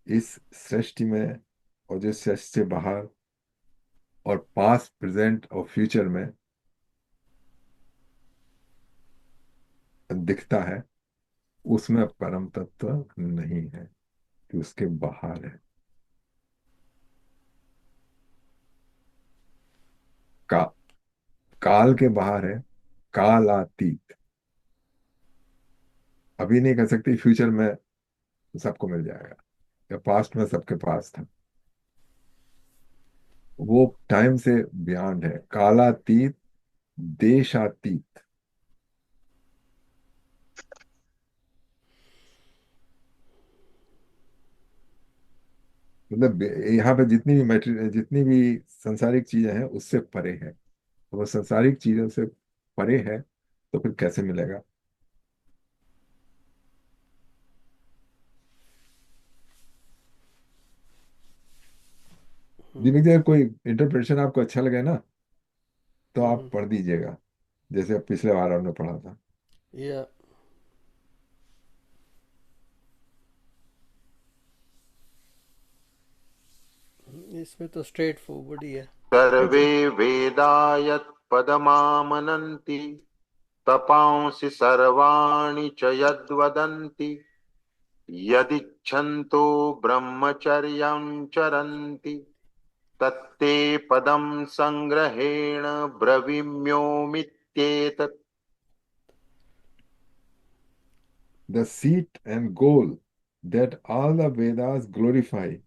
इस सृष्टि में, और जो सृष्टि से बाहर, और पास्ट, प्रेजेंट और फ्यूचर में दिखता है, उसमें परम तत्व नहीं है, कि उसके बाहर है। का काल के बाहर है, कालातीत। अभी नहीं कर सकती, फ्यूचर में सबको मिल जाएगा, या पास्ट में सबके पास था। वो टाइम से बियॉन्ड है, कालातीत, देशातीत। मतलब यहाँ पे जितनी भी मैटेरियल, जितनी भी संसारिक चीजें हैं उससे परे है। तो वो संसारिक चीजों से परे है, तो फिर कैसे मिलेगा? दीपक जी, अगर कोई इंटरप्रिटेशन आपको अच्छा लगे ना, तो आप पढ़ दीजिएगा, जैसे पिछले बार हमने पढ़ा था। या इसमें तो स्ट्रेट फॉरवर्ड ही है। सर्वे वेदा यत्पदमामनन्ति तपांसि सर्वाणि च यद्वदन्ति यदिच्छन्तो ब्रह्मचर्यं चरन्ति तत्ते पदं संग्रहेण ब्रवीम्योमित्येतत्। The seat and goal that all the Vedas glorify,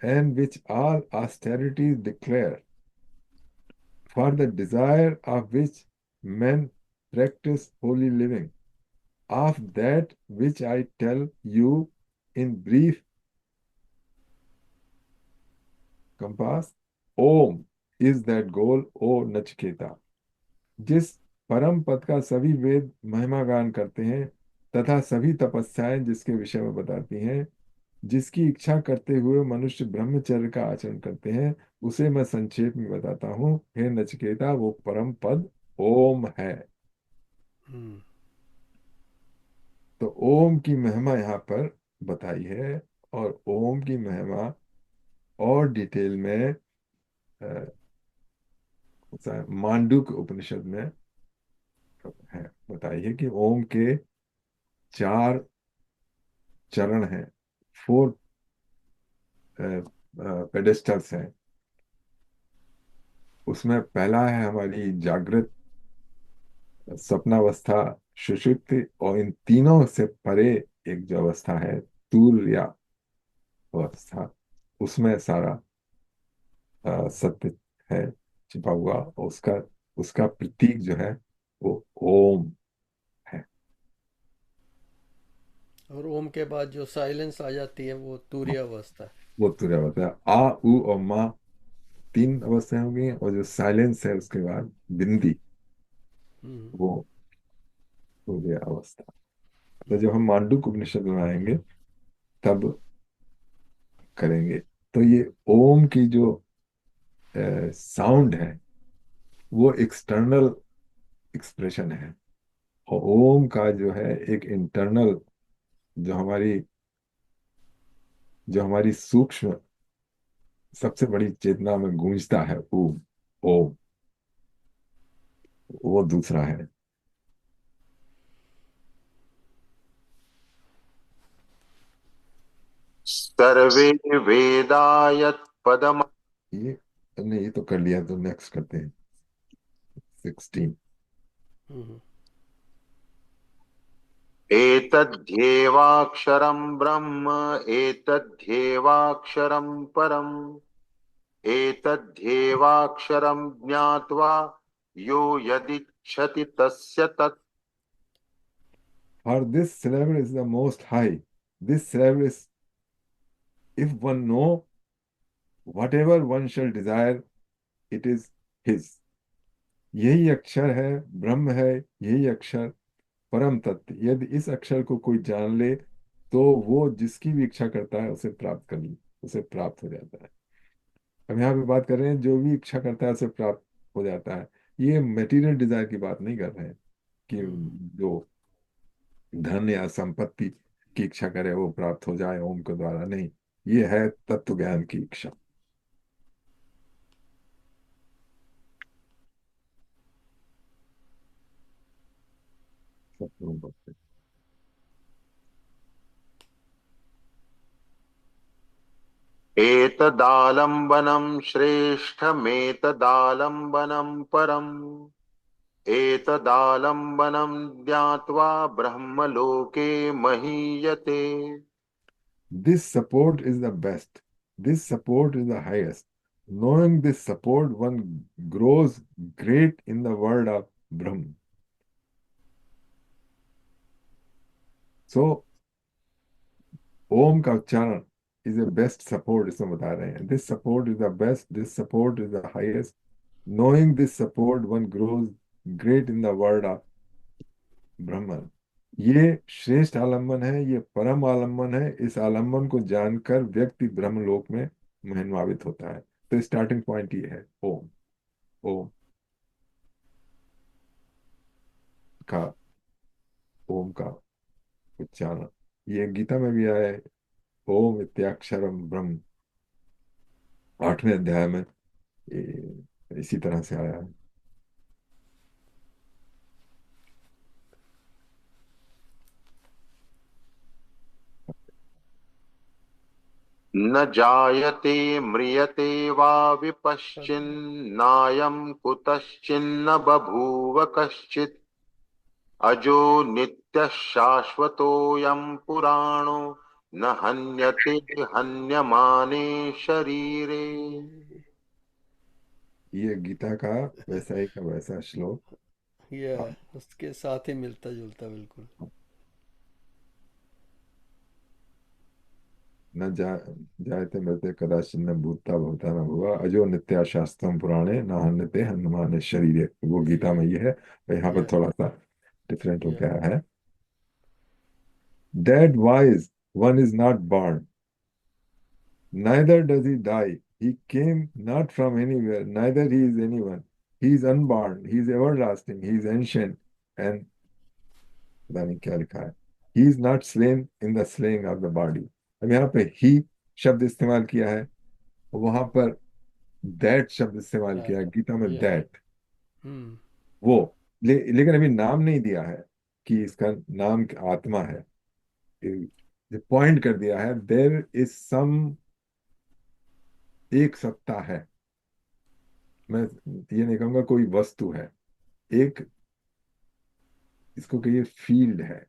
and which all austerities declare, for the desire of which men practice holy living, of that which I tell you in brief compass, Om is that goal, O Nachiketa। जिस परम पद का सभी वेद महिमा गान करते हैं, तथा सभी तपस्याएं जिसके विषय में बताती हैं, जिसकी इच्छा करते हुए मनुष्य ब्रह्मचर्य का आचरण करते हैं, उसे मैं संक्षेप में बताता हूँ। हे नचिकेता, वो परम पद ओम है। तो ओम की महिमा यहाँ पर बताई है, और ओम की महिमा और डिटेल में मांडूक्य उपनिषद में है, बताई है कि ओम के 4 चरण हैं, 4 पेडेस्टल्स हैं। उसमें पहला है हमारी जागृत, सपनावस्था, सुषुप्ति, और इन तीनों से परे एक जो अवस्था है, तुर्या अवस्था, उसमें सारा सत्य है छिपा हुआ, और उसका उसका प्रतीक जो है वो ओम है। और ओम के बाद जो साइलेंस आ जाती है वो तुरीय अवस्था है। वो तुर्या अवस्था है। आ, उ और मा, 3 अवस्थाएं हो गई हैं, और जो साइलेंस है उसके बाद बिंदी, वो तुर्या अवस्था। तो जब हम मांडूक्य उपनिषद में आएंगे तब करेंगे। तो ये ओम की जो साउंड है, वो एक्सटर्नल एक्सप्रेशन है, और ओम का जो है एक इंटरनल, जो हमारी जो हमारी सूक्ष्म सबसे बड़ी चेतना में गूंजता है, ओम, ओम, वो दूसरा है। सर्वे वेदा यत्पदम ये नहीं, ये तो कर लिया, तो नेक्स्ट करते हैं 16। एतद्ध्येवाक्षरं ब्रह्म एतद्ध्येवाक्षरं परम् एतद्ध्येवाक्षरं ज्ञात्वा यो यदिच्छति तस्य तत्। For this syllable is the most high. This syllable is, if one know whatever one shall desire, it is his। यही अक्षर है, ब्रह्म है, यही अक्षर परम तत्व। यदि इस अक्षर को कोई जान ले, तो वो जिसकी भी इच्छा करता है उसे प्राप्त कर ली, उसे प्राप्त हो जाता है। हम यहाँ पे बात कर रहे हैं, जो भी इच्छा करता है उसे प्राप्त हो जाता है। ये मटेरियल डिजायर की बात नहीं कर रहे हैं कि जो धन या संपत्ति की इच्छा करे वो प्राप्त हो जाए ओम के द्वारा, नहीं। ये है तत्व ज्ञान की इच्छा। सत्वगुण भक्ति। एतदालम्बनं श्रेष्ठमेतदालम्बनं परम् एतदालम्बनं ज्ञात्वा ब्रह्मलोके महीयते। This support is the best. This support is the highest. Knowing this support, one grows great in the world of Brahma. So, Om का उच्चारण is the best support, इसमें बता रहे हैं। This support is the best. This support is the highest. Knowing this support, one grows great in the world of Brahman. ये श्रेष्ठ आलम्बन है, ये परम आलम्बन है। इस आलम्बन को जानकर व्यक्ति ब्रह्मलोक में महिमान्वित होता है। तो स्टार्टिंग पॉइंट ये है ओम। ओम का ओम का उच्चारण ये गीता में भी आया है। ओम इत्याक्षरम ब्रह्म, 8वें अध्याय में इसी तरह से आया है। न जायते म्रियते वा विपश्चिन्नायं कुतश्चिन्न बभूव कश्चित् अजो नित्यः शाश्वतोऽयं पुराणो न हन्यते हन्यमाने शरीरे। ये गीता का वैसा ही का वैसा श्लोक। उसके साथ ही मिलता जुलता बिल्कुल। न जायते मृते कदाचिन न भूता भवता न भुवा अजो नित्या शास्त्रम पुराणे न हन्यते हनुमाने शरीरे। वो गीता में ये है, तो यहाँ पर या थोड़ा सा डिफरेंट हो या गया है। That wise one is not born, neither does he die. He came not from anywhere, neither he is anyone. He is unborn, he is everlasting, he is ancient, and पता नहीं क्या लिखा है। He is not slain in the slaying of the body. अब यहाँ पे ही शब्द इस्तेमाल किया है, वहां पर दैट शब्द इस्तेमाल किया है गीता में। या दैट वो लेकिन अभी नाम नहीं दिया है कि इसका नाम आत्मा है। पॉइंट कर दिया है देर इज सम, एक सत्ता है। मैं ये नहीं कहूंगा कोई वस्तु है, एक इसको कहिए फील्ड है।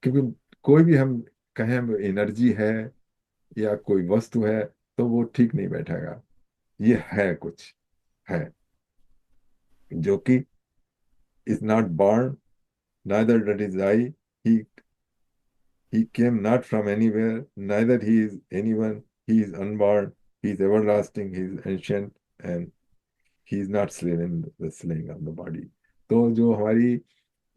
क्योंकि कोई भी हम कहें एनर्जी है या कोई वस्तु है तो वो ठीक नहीं बैठेगा। ये है कुछ है जो कि is not born neither dot is I. He he came not from anywhere, neither he is anyone, he is unborn, he is everlasting, he is ancient, and he is not slain in the slaying of the body. तो जो हमारी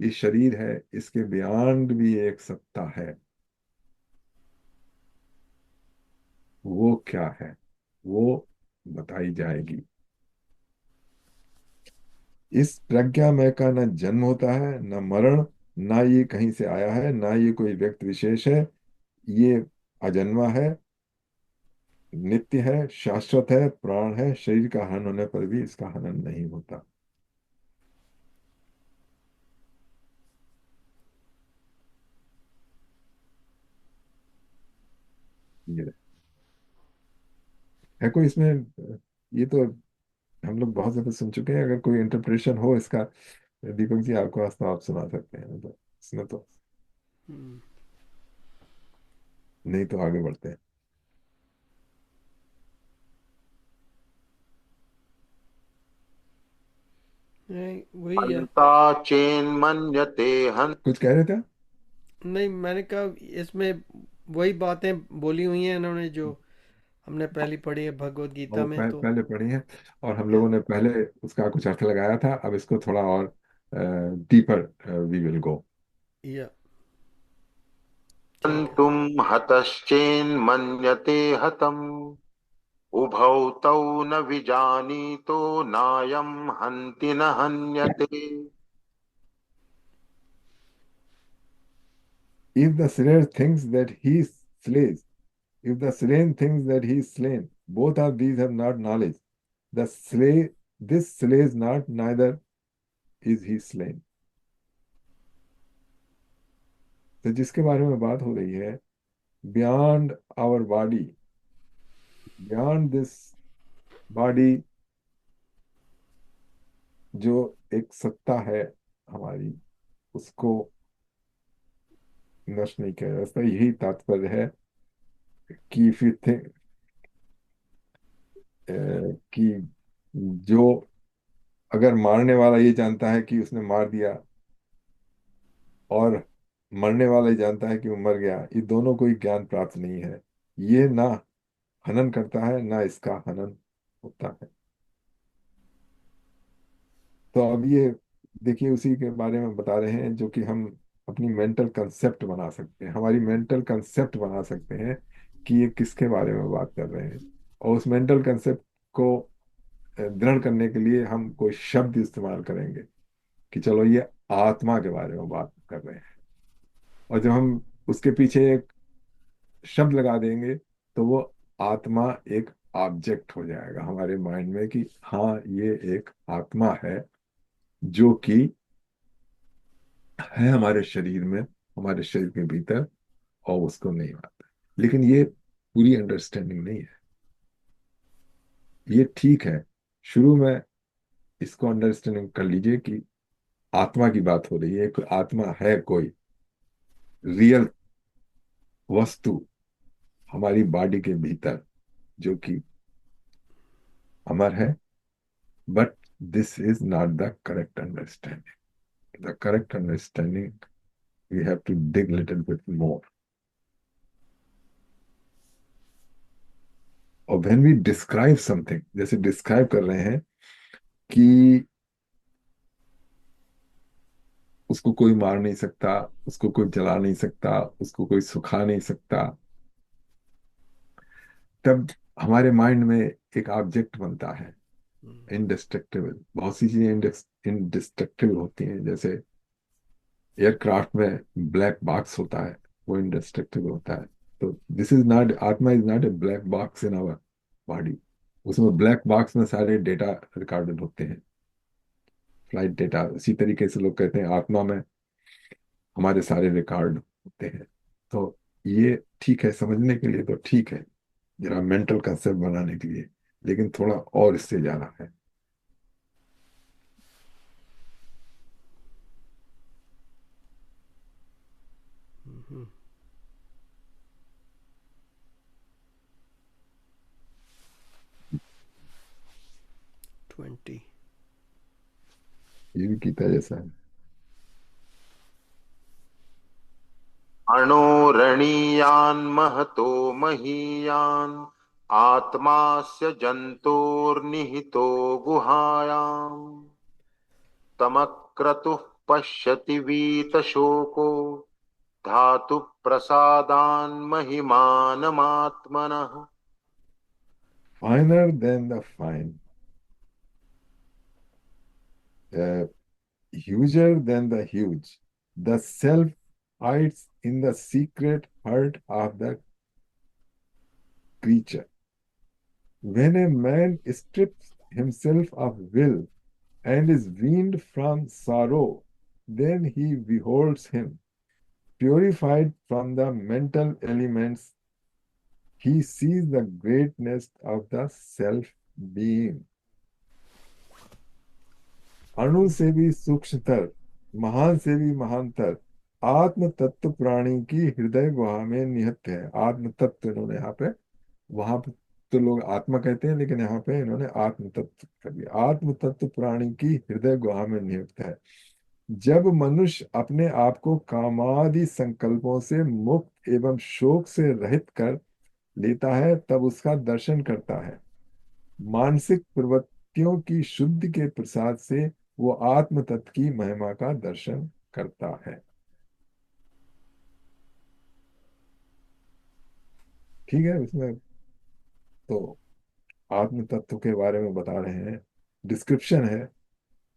ये शरीर है इसके beyond भी एक सत्ता है। वो क्या है वो बताई जाएगी। इस प्रज्ञामय का न जन्म होता है न मरण, ना ये कहीं से आया है ना ये कोई व्यक्ति विशेष है। ये अजन्मा है, नित्य है, शाश्वत है, प्राण है। शरीर का हनन होने पर भी इसका हनन नहीं होता। ये है कोई इसमें, ये तो हम लोग बहुत ज्यादा सुन चुके हैं। अगर कोई इंटरप्रिटेशन हो इसका दीपक जी आपको वास्तव आप सुना सकते हैं। तो इसमें तो नहीं तो आगे बढ़ते हैं। वही है। हन्ता चेन्मन्यते हन् कुछ कह रहे थे? नहीं, मैंने कहा इसमें वही बातें बोली हुई हैं इन्होंने जो हमने पहली पढ़ी है भगवत गीता वो में। तो पहले पढ़ी है और हम या लोगों ने पहले उसका कुछ अर्थ लगाया था। अब इसको थोड़ा और डीपर वी विल गो। या ठीक है। हन्तुं हतश्चेन्मन्यते हतम् उभौ तौ न विजानीतो नायं हन्ति न हन्यते। If the slayer thinks that he slays, if the slain thinks that he is slain, both of these have not knowledge. The slay, this slays not, neither is he slain. तो जिसके बारे में बात हो रही है, beyond our body, beyond this body, जो एक सत्ता है हमारी, उसको नष्ट नहीं किया जा सकता। यही तात्पर्य है कि इफ यू थिंक कि जो, अगर मारने वाला ये जानता है कि उसने मार दिया, और मरने वाला ही जानता है कि वो मर गया, ये दोनों को ही ज्ञान प्राप्त नहीं है। ये ना हनन करता है, ना इसका हनन होता है। तो अब ये देखिए, उसी के बारे में बता रहे हैं जो कि हम अपनी मेंटल कंसेप्ट बना सकते हैं, हमारी मेंटल कंसेप्ट बना सकते हैं कि ये किसके बारे में बात कर रहे हैं। और उस मेंटल कंसेप्ट को दृढ़ करने के लिए हम कोई शब्द इस्तेमाल करेंगे कि चलो ये आत्मा के बारे में बात कर रहे हैं। और जब हम उसके पीछे एक शब्द लगा देंगे, तो वो आत्मा एक ऑब्जेक्ट हो जाएगा हमारे माइंड में कि हाँ, ये एक आत्मा है जो कि है हमारे शरीर में, हमारे शरीर के भीतर, और उसको नहीं मानता। लेकिन ये पूरी अंडरस्टैंडिंग नहीं है। ये ठीक है, शुरू में इसको अंडरस्टैंडिंग कर लीजिए कि आत्मा की बात हो रही है, कोई आत्मा है, कोई रियल वस्तु हमारी बॉडी के भीतर जो कि अमर है। But this is not the correct understanding. The correct understanding, we have to dig little bit more. और व्हेन वी डिस्क्राइब समथिंग, जैसे डिस्क्राइब कर रहे हैं कि उसको कोई मार नहीं सकता, उसको कोई जला नहीं सकता, उसको कोई सुखा नहीं सकता, तब हमारे माइंड में एक ऑब्जेक्ट बनता है इनडिस्ट्रक्टिबल। बहुत सी चीजें इनडिस्ट्रक्टिबल होती हैं, जैसे एयरक्राफ्ट में ब्लैक बॉक्स होता है, वो इंडेस्ट्रक्टिबल होता है। तो दिस इज नॉट, आत्मा is not a black box in our body. उसमें ब्लैक बॉक्स में सारे डेटा रिकॉर्डेड होते हैं, फ्लाइट डेटा। इसी तरीके से लोग कहते हैं आत्मा में हमारे सारे रिकॉर्ड होते हैं। तो ये ठीक है समझने के लिए, तो ठीक है जरा मेंटल कंसेप्ट बनाने के लिए, लेकिन थोड़ा और इससे जाना है। 20. ये भी गीता जैसा है। अणोरणीयान् महतो महीयान् आत्मास्य जन्तोर्निहितो गुहायाम् तमक्रतुः पश्यति वीतशोको धातु प्रसादान् महिमानमात्मनः। Finer than the fine, huger than the huge, the self hides in the secret heart of the creature. When a man strips himself of will and is weaned from sorrow, then he beholds him, purified from the mental elements. He sees the greatness of the self being. अणु से भी सूक्ष्मतर, महान से भी महानतर, आत्म तत्व प्राणी की हृदय गुहा में निहित है। आत्म तत्व इन्होंने यहाँ पे, वहां पे तो लोग आत्मा कहते हैं, लेकिन यहाँ पे इन्होंने आत्म तत्व कर दिया। आत्म तत्व प्राणी की हृदय गुहा में निहित है। जब मनुष्य अपने आप को कामादि संकल्पों से मुक्त एवं शोक से रहित कर लेता है, तब उसका दर्शन करता है। मानसिक प्रवृत्तियों की शुद्धि के प्रसाद से वो आत्म तत्व की महिमा का दर्शन करता है। ठीक है, उसमें तो आत्म तत्व के बारे में बता रहे हैं, डिस्क्रिप्शन है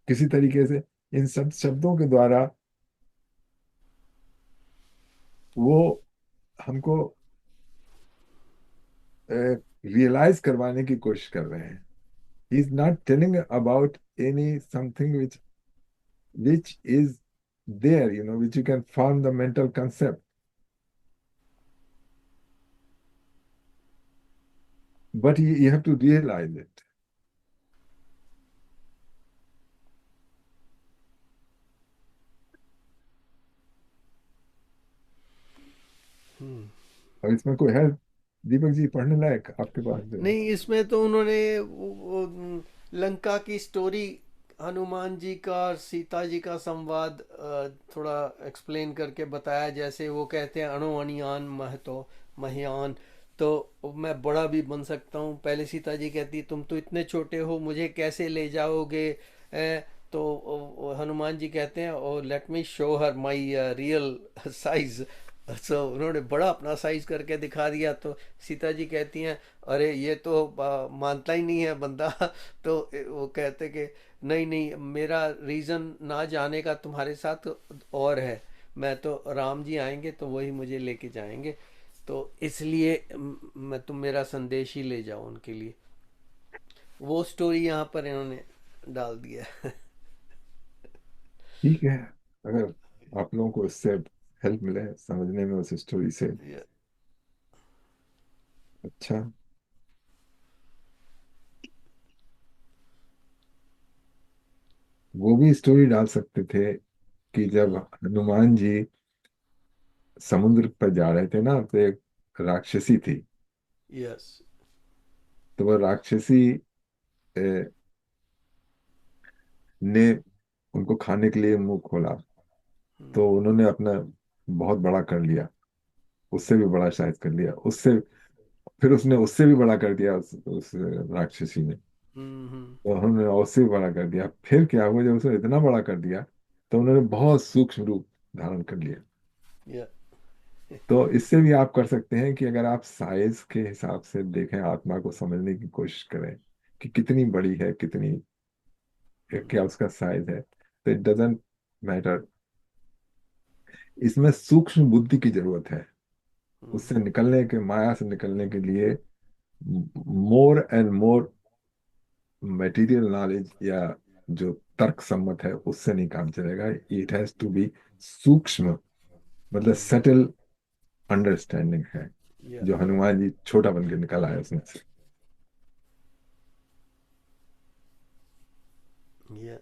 किसी तरीके से, इन सब शब्दों के द्वारा वो हमको रियलाइज करवाने की कोशिश कर रहे हैं. He is not telling about any something which is there, which you can form the mental concept. But you have to realize it. अब इसमें कोई है दीपक जी पढ़ने लायक आपके पास जो? नहीं, इसमें तो उन्होंने लंका की स्टोरी, हनुमान जी का और सीता जी का संवाद थोड़ा एक्सप्लेन करके बताया। जैसे वो कहते हैं अणो अणियान महतो महियान, तो मैं बड़ा भी बन सकता हूँ। पहले सीता जी कहती तुम तो इतने छोटे हो, मुझे कैसे ले जाओगे? तो हनुमान जी कहते हैं oh let me show her my real size. So उन्होंने बड़ा अपना साइज करके दिखा दिया। तो सीता जी कहती हैं अरे ये तो मानता ही नहीं है बंदा। तो वो कहते कि नहीं नहीं, मेरा रीज़न ना जाने का तुम्हारे साथ और है। मैं तो राम जी आएंगे तो वही मुझे लेके जाएंगे, तो इसलिए मैं तुम मेरा संदेश ही ले जाओ उनके लिए। वो स्टोरी यहाँ पर इन्होंने डाल दिया। ठीक है, अगर आप लोगों को इससे हेल्प मिले समझने में उस स्टोरी से, Yeah. अच्छा. वो भी स्टोरी डाल सकते थे कि जब हनुमान जी समुद्र पर जा रहे थे ना, तो एक राक्षसी थी. Yes. तो वह राक्षसी ने उनको खाने के लिए मुंह खोला, तो उन्होंने अपना बहुत बड़ा कर लिया, उससे भी बड़ा शायद कर लिया, उससे फिर उसने उससे भी बड़ा कर दिया, उस राक्षसी ने. हम्म। तो उन्होंने उससे भी बड़ा कर दिया. फिर क्या हुआ, जब उसने इतना बड़ा कर दिया तो उन्होंने बहुत सूक्ष्म रूप धारण कर लिया. Yeah. तो इससे भी आप कर सकते हैं कि अगर आप साइज के हिसाब से देखें, आत्मा को समझने की कोशिश करें कि कितनी बड़ी है, कितनी क्या उसका साइज है, तो इट डजेंट मैटर. इसमें सूक्ष्म बुद्धि की जरूरत है. उससे निकलने के, माया से निकलने के लिए more and more material knowledge या जो तर्क सम्मत है उससे नहीं काम चलेगा. इट हैज टू बी सूक्ष्म, मतलब सटल अंडरस्टैंडिंग है, Yeah. जो हनुमान जी छोटा बन के निकल आए उसमें से. Yeah. तो ये तो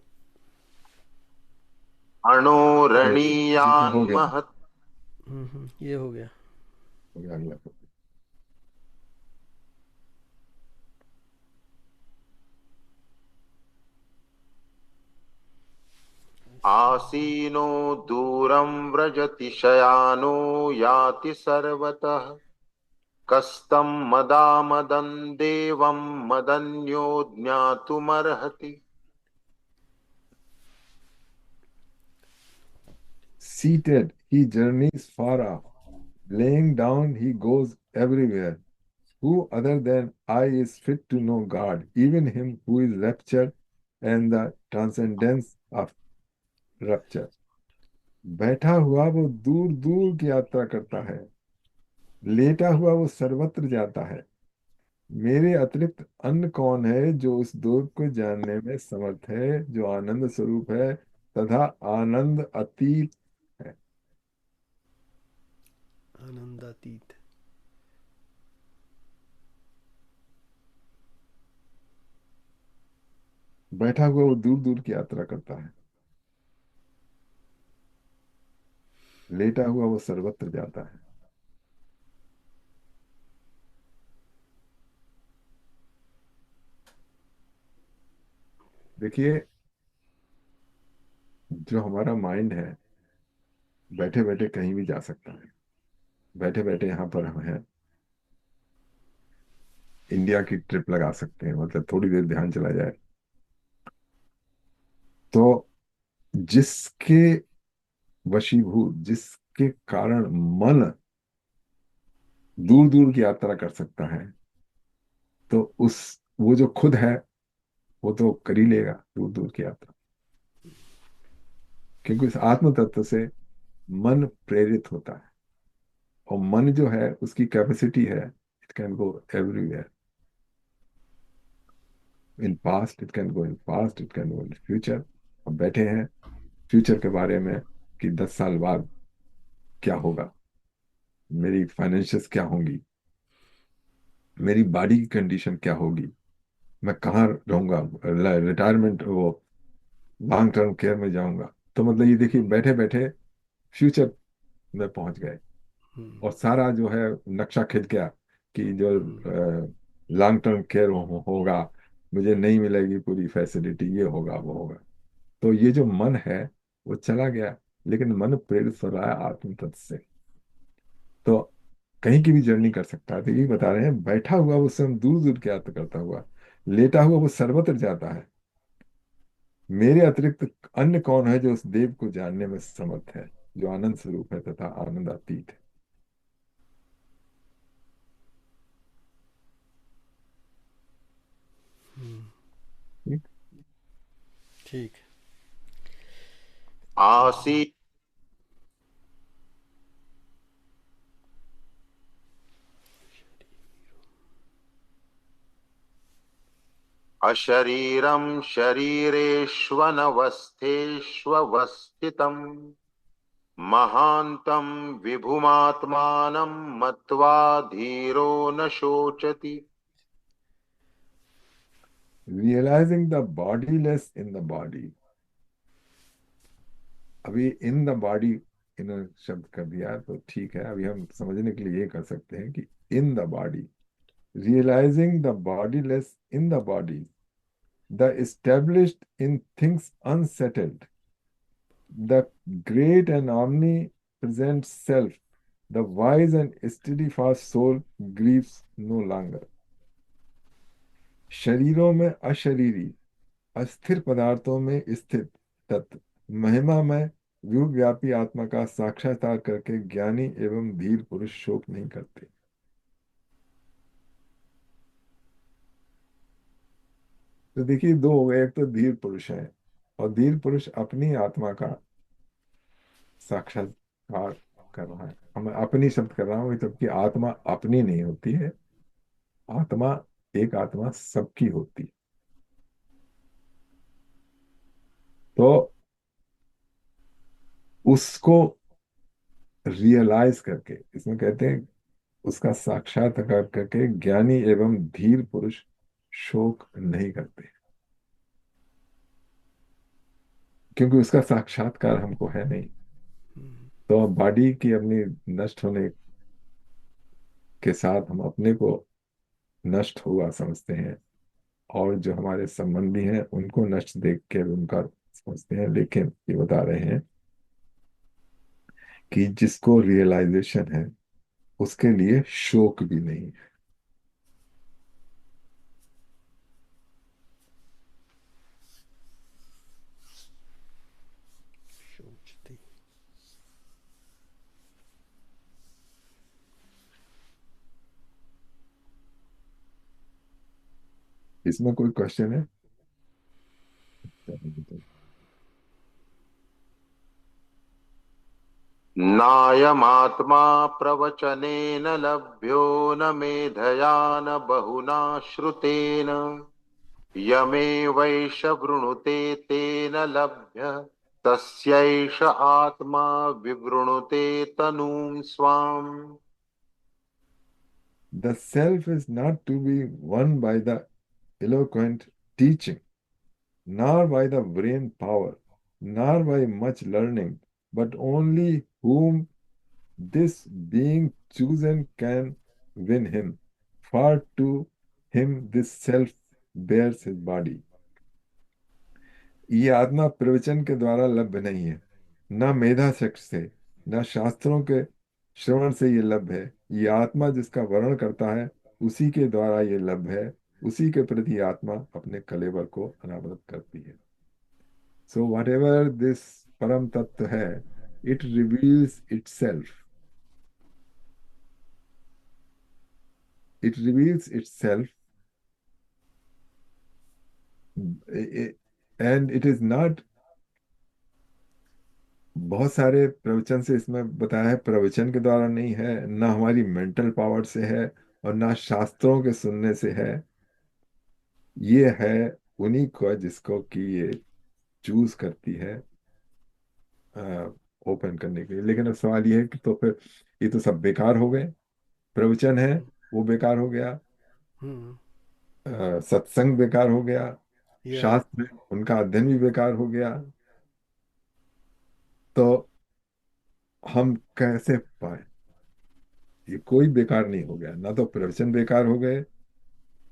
अणोरणीयान हो गया. महत् ये हो गया। हो गया अगला. आसीनो दूरं व्रजति शयानो याति सर्वतः कस्तं मदामदं देवं मदन्यो ज्ञातुमर्हति. Seated, he journeys far off. Laying down, he goes everywhere. Who other than I is fit to know God, even him who is rapture and the transcendence of rapture? बैठा हुआ वो दूर दूर की यात्रा करता है, लेटा हुआ वो सर्वत्र जाता है. मेरे अतिरिक्त अन्य कौन है जो उस दूर को जानने में समर्थ है, जो आनंद स्वरूप है तथा आनंद अतीत है. आनंदातीत। बैठा हुआ वो दूर दूर की यात्रा करता है, लेटा हुआ वो सर्वत्र जाता है. देखिए, जो हमारा माइंड है बैठे बैठे कहीं भी जा सकता है. बैठे बैठे यहाँ पर हम हैं, इंडिया की ट्रिप लगा सकते हैं, मतलब थोड़ी देर ध्यान चला जाए तो जिसके वशीभूत, जिसके कारण मन दूर दूर की यात्रा कर सकता है, तो वो जो खुद है वो तो कर ही लेगा दूर दूर की यात्रा, क्योंकि इस आत्म तत्व से मन प्रेरित होता है, और मन जो है उसकी कैपेसिटी है, it can go everywhere, in past it can go, in past it can go in future. अब बैठे हैं फ्यूचर के बारे में कि 10 साल बाद क्या होगा, मेरी फाइनेंशियल्स क्या होंगी, मेरी बॉडी की कंडीशन क्या होगी, मैं कहाँ रहूंगा, रिटायरमेंट वो लॉन्ग टर्म केयर में जाऊंगा। तो मतलब ये देखिए बैठे बैठे फ्यूचर में पहुंच गए, और सारा जो है नक्शा खिंच गया कि जो लॉन्ग टर्म केयर होगा, मुझे नहीं मिलेगी पूरी फैसिलिटी, ये होगा वो होगा। तो ये जो मन है वो चला गया, लेकिन मन प्रेरित हो रहा है आत्म तत्व से, तो कहीं की भी जर्नी कर सकता है। तो यही बता रहे हैं, बैठा हुआ वो स्वयं दूर दूर की यात्रा करता हुआ, लेटा हुआ वो सर्वत्र जाता है, मेरे अतिरिक्त अन्य कौन है जो उस देव को जानने में समर्थ है, जो आनंद स्वरूप है तथा आनंद अतीत है। ठीक? ठीक। आसी अशरीरं शरीरेष्वनवस्थेष्वस्थितम् महान्तं विभुमात्मानं मत्वा धीरो न शोचति। Realising the bodiless in the body. अभी इन द बॉडी इन्होंने शब्द कर दिया तो ठीक है, अभी हम समझने के लिए ये कर सकते हैं कि in the body, realising the bodiless in the body, the established in things unsettled, the great and omnipresent self, the wise and steadfast soul grieves no longer. शरीरों में अशरीरी अस्थिर पदार्थों में स्थित तत्व महिमा में व्यापी आत्मा का साक्षात्कार करके ज्ञानी एवं धीर पुरुष शोक नहीं करते। तो देखिए दो हो गए, एक तो धीर पुरुष है, और धीर पुरुष अपनी आत्मा का साक्षात्कार कर रहा है। मैं अपनी शब्द कर रहा हूं, जबकि आत्मा अपनी नहीं होती है, आत्मा एक आत्मा सबकी होती है। तो उसको रियलाइज करके, इसमें कहते हैं उसका साक्षात्कार करके ज्ञानी एवं धीर पुरुष शोक नहीं करते, क्योंकि उसका साक्षात्कार हमको है नहीं। तो बॉडी की अपनी नष्ट होने के साथ हम अपने को नष्ट हुआ समझते हैं, और जो हमारे संबंधी हैं उनको नष्ट देख के उनका समझते हैं। लेकिन ये बता रहे हैं कि जिसको रियलाइजेशन है उसके लिए शोक भी नहीं है। सोचती। इसमें कोई क्वेश्चन है? नायमात्मा प्रवचनेन लभ्यो न मेधया न बहुना श्रुतेन यमेवैष वृणुते तेन लभ्य तस्यैष आत्मा विवृणुते तनुं स्वाम्। The self is not to be won by the eloquent teaching, nor by the brain power, nor by much learning, but only whom this being chosen can win him. For to him this self bears his body. ये आत्मा प्रवचन के द्वारा लभ्य नहीं है, न मेधा शक्ति से, न शास्त्रों के श्रवण से ये लभ्य है। ये आत्मा जिसका वर्णन करता है उसी के द्वारा ये लभ्य है, उसी के प्रति आत्मा अपने कलेवर को अनावृत करती है। सो वट एवर दिस परम तत्व है, it reveals itself, it reveals itself and it is not, बहुत सारे प्रवचन से इसमें बताया है, प्रवचन के द्वारा नहीं है, ना हमारी मेंटल पावर से है, और ना शास्त्रों के सुनने से है। ये है उन्हीं को जिसको कि ये चूज करती है ओपन करने के लिए। लेकिन अब सवाल ये है कि तो फिर ये तो सब बेकार हो गए, प्रवचन है वो बेकार हो गया, हम्म। सत्संग बेकार हो गया, या शास्त्र उनका अध्ययन भी बेकार हो गया। तो हम कैसे पाए? ये कोई बेकार नहीं हो गया, ना तो प्रवचन बेकार हो गए,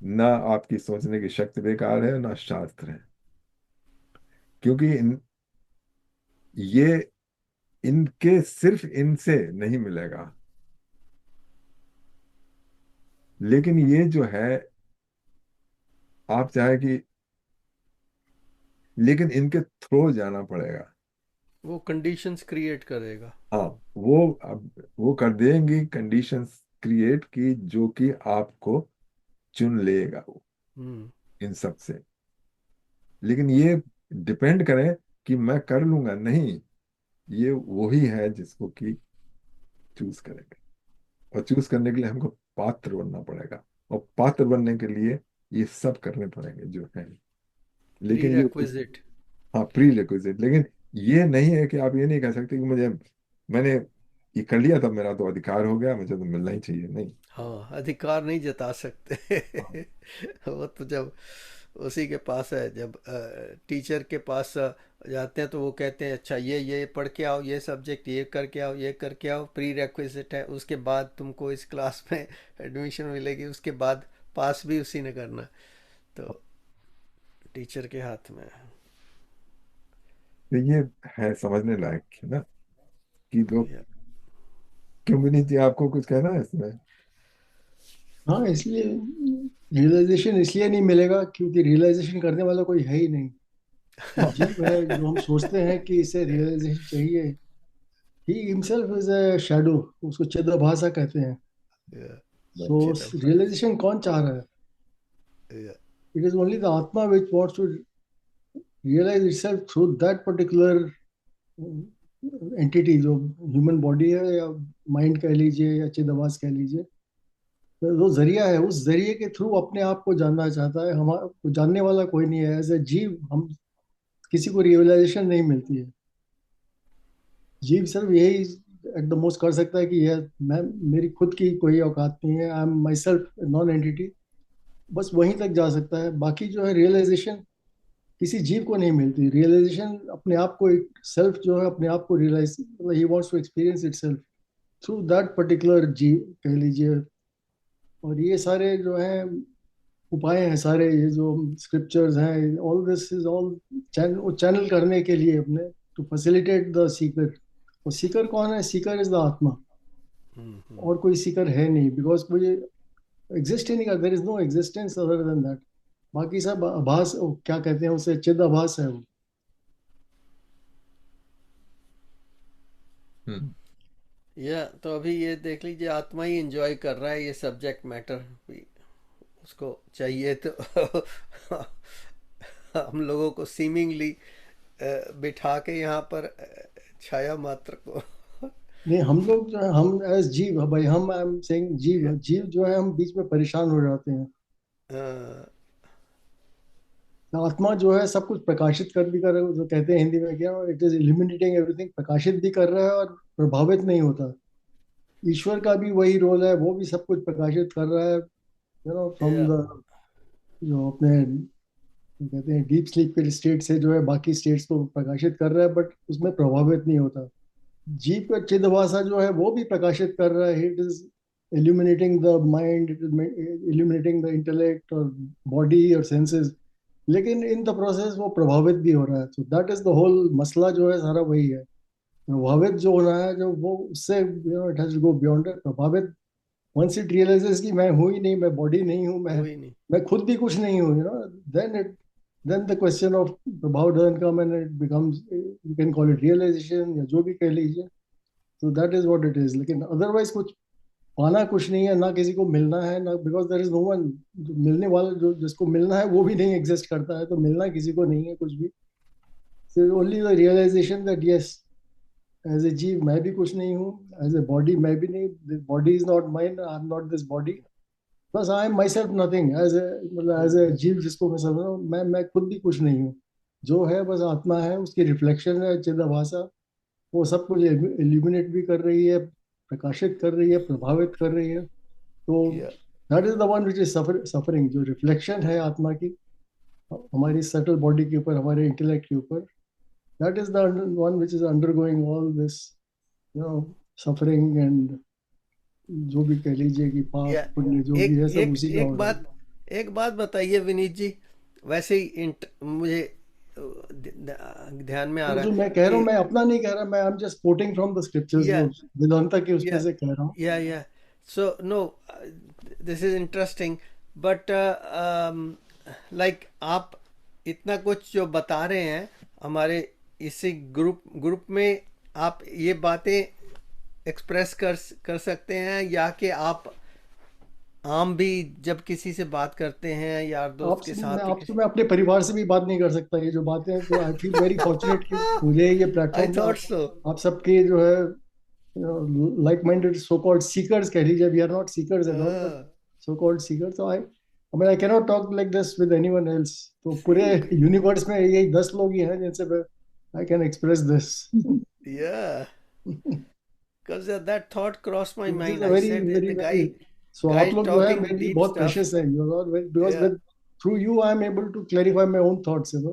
ना आपकी सोचने की शक्ति बेकार है, ना शास्त्र है। क्योंकि ये इनके सिर्फ इनसे नहीं मिलेगा, लेकिन ये जो है आप चाहे कि, लेकिन इनके थ्रू जाना पड़ेगा। वो कंडीशंस क्रिएट करेगा। हाँ, वो अब वो कर देंगी कंडीशंस क्रिएट की, जो कि आपको चुन लेगा वो हम्म। इन सब से। लेकिन ये डिपेंड करें कि मैं कर लूंगा, नहीं, ये वही है जिसको कि चूज करेंगे। और चूज करने के लिए हमको पात्र बनना पड़ेगा, और पात्र बनने के लिए ये सब करने पड़ेंगे जो है। प्री लेकिन ये, रेक्विजिट। हाँ, प्री रिक्विजिट। लेकिन ये नहीं है कि आप ये नहीं कह सकते कि मैंने ये कर लिया तब मेरा तो अधिकार हो गया, मुझे तो मिलना ही चाहिए, नहीं। हाँ, अधिकार नहीं जता सकते। हाँ, वो तो जब उसी के पास है, जब टीचर के पास जाते हैं तो वो कहते हैं अच्छा ये पढ़ के आओ, ये सब्जेक्ट ये करके आओ, ये करके आओ, प्री रेक्विजिट है, उसके बाद तुमको इस क्लास में एडमिशन मिलेगी, उसके बाद पास भी उसी ने करना। तो टीचर के हाथ में तो ये है समझने लायक है ना, कि लोग है। क्यों भी नहीं चाहिए। आपको कुछ कहना है इसमें? हाँ, इसलिए रियलाइजेशन इसलिए नहीं मिलेगा क्योंकि रियलाइजेशन करने वाला कोई है ही नहीं। जो जीव है, जो हम सोचते हैं कि इसे रियलाइजेशन चाहिए, he himself is a shadow, उसको चिदाभासा कहते हैं। सो अच्छे नंबर। रियलाइजेशन कौन चाह रहा है? It is only the atma which wants to realise itself through that particular entity, जो ह्यूमन बॉडी है या माइंड कह लीजिए या चिदाभास कह लीजिए। तो वो जरिया है, उस जरिए के थ्रू अपने आप को जानना चाहता है। हमारा जानने वाला कोई नहीं है। एज ए जीव हम किसी को रियलाइजेशन नहीं मिलती है। जीव सिर्फ यही एट द मोस्ट कर सकता है कि यह मैं, मेरी खुद की कोई औकात नहीं है, आई am my self non entity, बस वहीं तक जा सकता है। बाकी जो है रियलाइजेशन किसी जीव को नहीं मिलती। रियलाइजेशन अपने आप को, एक सेल्फ जो है अपने आप को रियलाइज, मतलब ही wants to experience itself through that particular जीव कह लीजिए। और ये सारे जो हैं उपाय हैं, सारे ये जो स्क्रिप्चर्स हैं, all this is all channel करने के लिए अपने, टू फैसिलिटेट द सीकर। और सीकर कौन है? सीकर इज द आत्मा, और कोई सीकर है नहीं, बिकॉज कोई एग्जिस्ट ही नहीं करता। There is no existence other than that. बाकी सब आभास, क्या कहते हैं उसे, चिद आभास है वो। हम्म। या तो अभी ये देख लीजिए, आत्मा ही एंजॉय कर रहा है ये सब्जेक्ट मैटर भी, उसको चाहिए तो हम लोगों को सीमिंगली बिठा के यहाँ पर छाया मात्र को। नहीं, हम लोग जो है, हम एज जीव, भाई हम, आई एम सेइंग जीव, जीव जो है हम बीच में परेशान हो जाते हैं। अ, आत्मा जो है सब कुछ प्रकाशित कर भी कर रहा है, जो कहते हैं हिंदी में क्या, इट इज इल्यूमिनेटिंग एवरीथिंग, प्रकाशित भी कर रहा है और प्रभावित नहीं होता। ईश्वर का भी वही रोल है, वो भी सब कुछ प्रकाशित कर रहा है, फ्रॉम या द, जो अपने कहते हैं डीप स्लीप के स्टेट से जो है बाकी स्टेट्स को प्रकाशित कर रहा है, बट उसमें प्रभावित नहीं होता। जीव का चिदभासा जो है वो भी प्रकाशित कर रहा है। It is illuminating the mind, it is illuminating the intellect और body और senses, लेकिन इन द प्रोसेस वो प्रभावित भी हो रहा है। तो दैट इज द होल मसला जो है सारा वही है। प्रभावित जो होना है, जो वो उससे it has to go beyond प्रभावित। वंस इट रियलाइजेस कि मैं हूं ही नहीं, मैं बॉडी नहीं हूं, मैं वो ही नहीं। मैं खुद भी कुछ नहीं हूं, then it, then the question of prabhav doesn't come and it becomes, you can call it realisation या जो भी कह लीजिए। तो that is what it is. लेकिन अदरवाइज कुछ पाना कुछ नहीं है, ना किसी को मिलना है, ना because there is no one, मिलने वाला जो जिसको मिलना है वो भी नहीं एग्जिस्ट करता है, तो मिलना किसी को नहीं है कुछ भी। So only the realisation that yes, as a जीव मैं भी कुछ नहीं हूँ, एज ए बॉडी मैं भी नहीं, this body is not mind, I am not this body, बस I am myself nothing, as a मतलब एज ए जीव जिसको मैं समझ रहा हूँ, मैं खुद भी कुछ नहीं हूँ। जो है बस आत्मा है, उसकी रिफ्लेक्शन है चिदाभासा, वो सब कुछ इल्यूमिनेट भी कर रही है, प्रकाशित कर रही है, प्रभावित कर रही है। तो Yeah. That is the one which is suffering, जो रिफ्लेक्शन है आत्मा की हमारी सटल बॉडी के ऊपर, हमारे इंटेलेक्ट के ऊपर, that is the one which is undergoing all this suffering and जो भी कह लीजिए कि या पाप पुण्य जो भी एक है सब एक उसी का हो एक रहा है। एक बात बताइए विनीत जी, वैसे ही मुझे ध्यान में आ तो रहा जो है मैं कह रहा कि हूँ, मैं अपना नहीं कह रहा, मैं I am just coating from the scriptures, या वो वेदांता के उसमें या से कह रहा हूँ। या so no, this is interesting, but like आप इतना कुछ जो बता रहे हैं हमारे इसी ग्रुप में, आप ये बातें एक्सप्रेस कर सकते हैं, या कि आप आम भी जब किसी से बात करते हैं यार दोस्त के आपसे मैं साथ या आपसे किसी। मैं अपने परिवार से भी बात नहीं कर सकता ये जो बातें हैं, तो आई फील वेरी फॉर्चुनेट कि मुझे ये आई प्लेटफॉर्म थॉट सो। आप सबके जो है like minded so called seekers कह लीजिए, we are not seekers at all, but so called seekers, तो I mean I can not talk like this with anyone else, तो पूरे ठीक। यूनिवर्स में यही 10 लोग ही हैं जिनसे I can express this. Yeah, because that thought crossed my this is mind. A I very said very the very, so guy आप is लोग जो है talking मेरे लिए deep बहुत stuff. प्रेशियस है, because Yeah. With through you I am able to clarify my own thoughts, you know.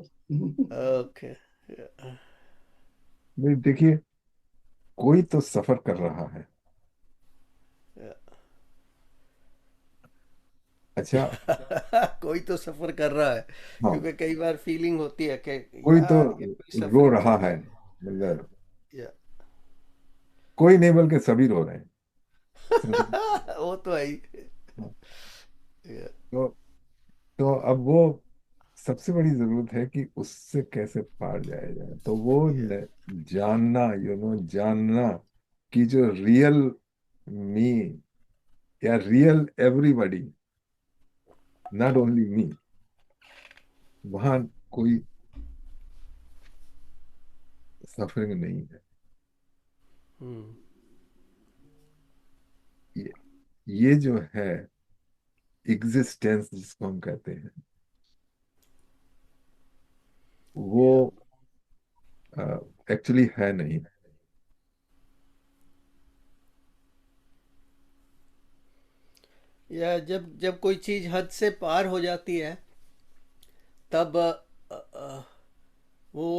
Okay. Yeah. नहीं, देखिए, कोई तो सफर कर रहा है। Yeah. अच्छा। कोई तो सफर कर रहा है, हाँ, क्योंकि कई बार फीलिंग होती है कि कोई तो यार ये कोई रो सफरिंग रहा कर रहा है, मतलब है। Yeah. कोई नहीं बल्कि सभी रो रहे हैं। समझे? वो तो है ही। हाँ, Yeah. तो तो अब वो सबसे बड़ी जरूरत है कि उससे कैसे पार जाया जाए, तो वो Yeah. जानना, जानना कि जो रियल मी या real everybody, not only me, वहां कोई सफरिंग नहीं है। Hmm. ये ये जो है एग्जिस्टेंस जिसको हम कहते हैं, वो Yeah. एक्चुअली है नहीं। या जब जब कोई चीज हद से पार हो जाती है, तब वो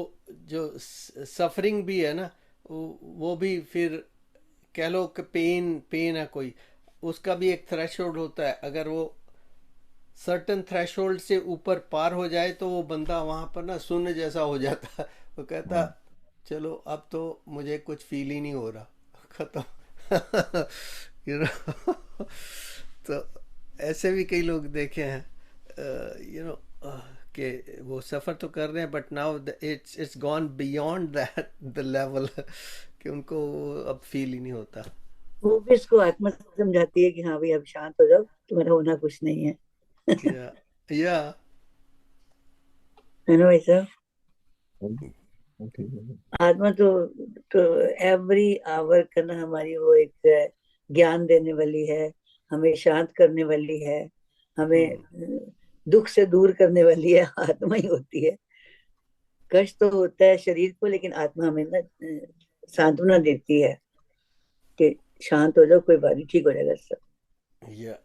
जो सफरिंग भी है ना, वो भी फिर कह लो कि पेन है कोई, उसका भी एक थ्रेशोल्ड होता है। अगर वो सर्टन थ्रेशोल्ड से ऊपर पार हो जाए तो वो बंदा वहां पर ना शून्य जैसा हो जाता है। वो कहता हाँ, चलो अब तो मुझे कुछ फील ही नहीं हो रहा, खत्म। You know. तो ऐसे भी कई लोग देखे हैं, यू नो, कि वो सफ़र तो कर रहे हैं, but now it's gone beyond that the level, कि उनको अब फील ही नहीं होता। वो भी इसको आत्मा समझाती है कि हाँ भाई अब शांत हो जाओ, तुम्हारा होना कुछ नहीं है। या या है ना भाई साहब? ठीक है। आत्मा तो एवरी आवर करना हमारी वो एक ज्ञान देने वाली है, हमें शांत करने वाली है, हमें दुख से दूर करने वाली है, आत्मा ही होती है। कष्ट तो होता है शरीर को, लेकिन आत्मा हमें ना सांत्वना देती है कि शांत हो जाओ, कोई बात नहीं, ठीक हो जाएगा सब। या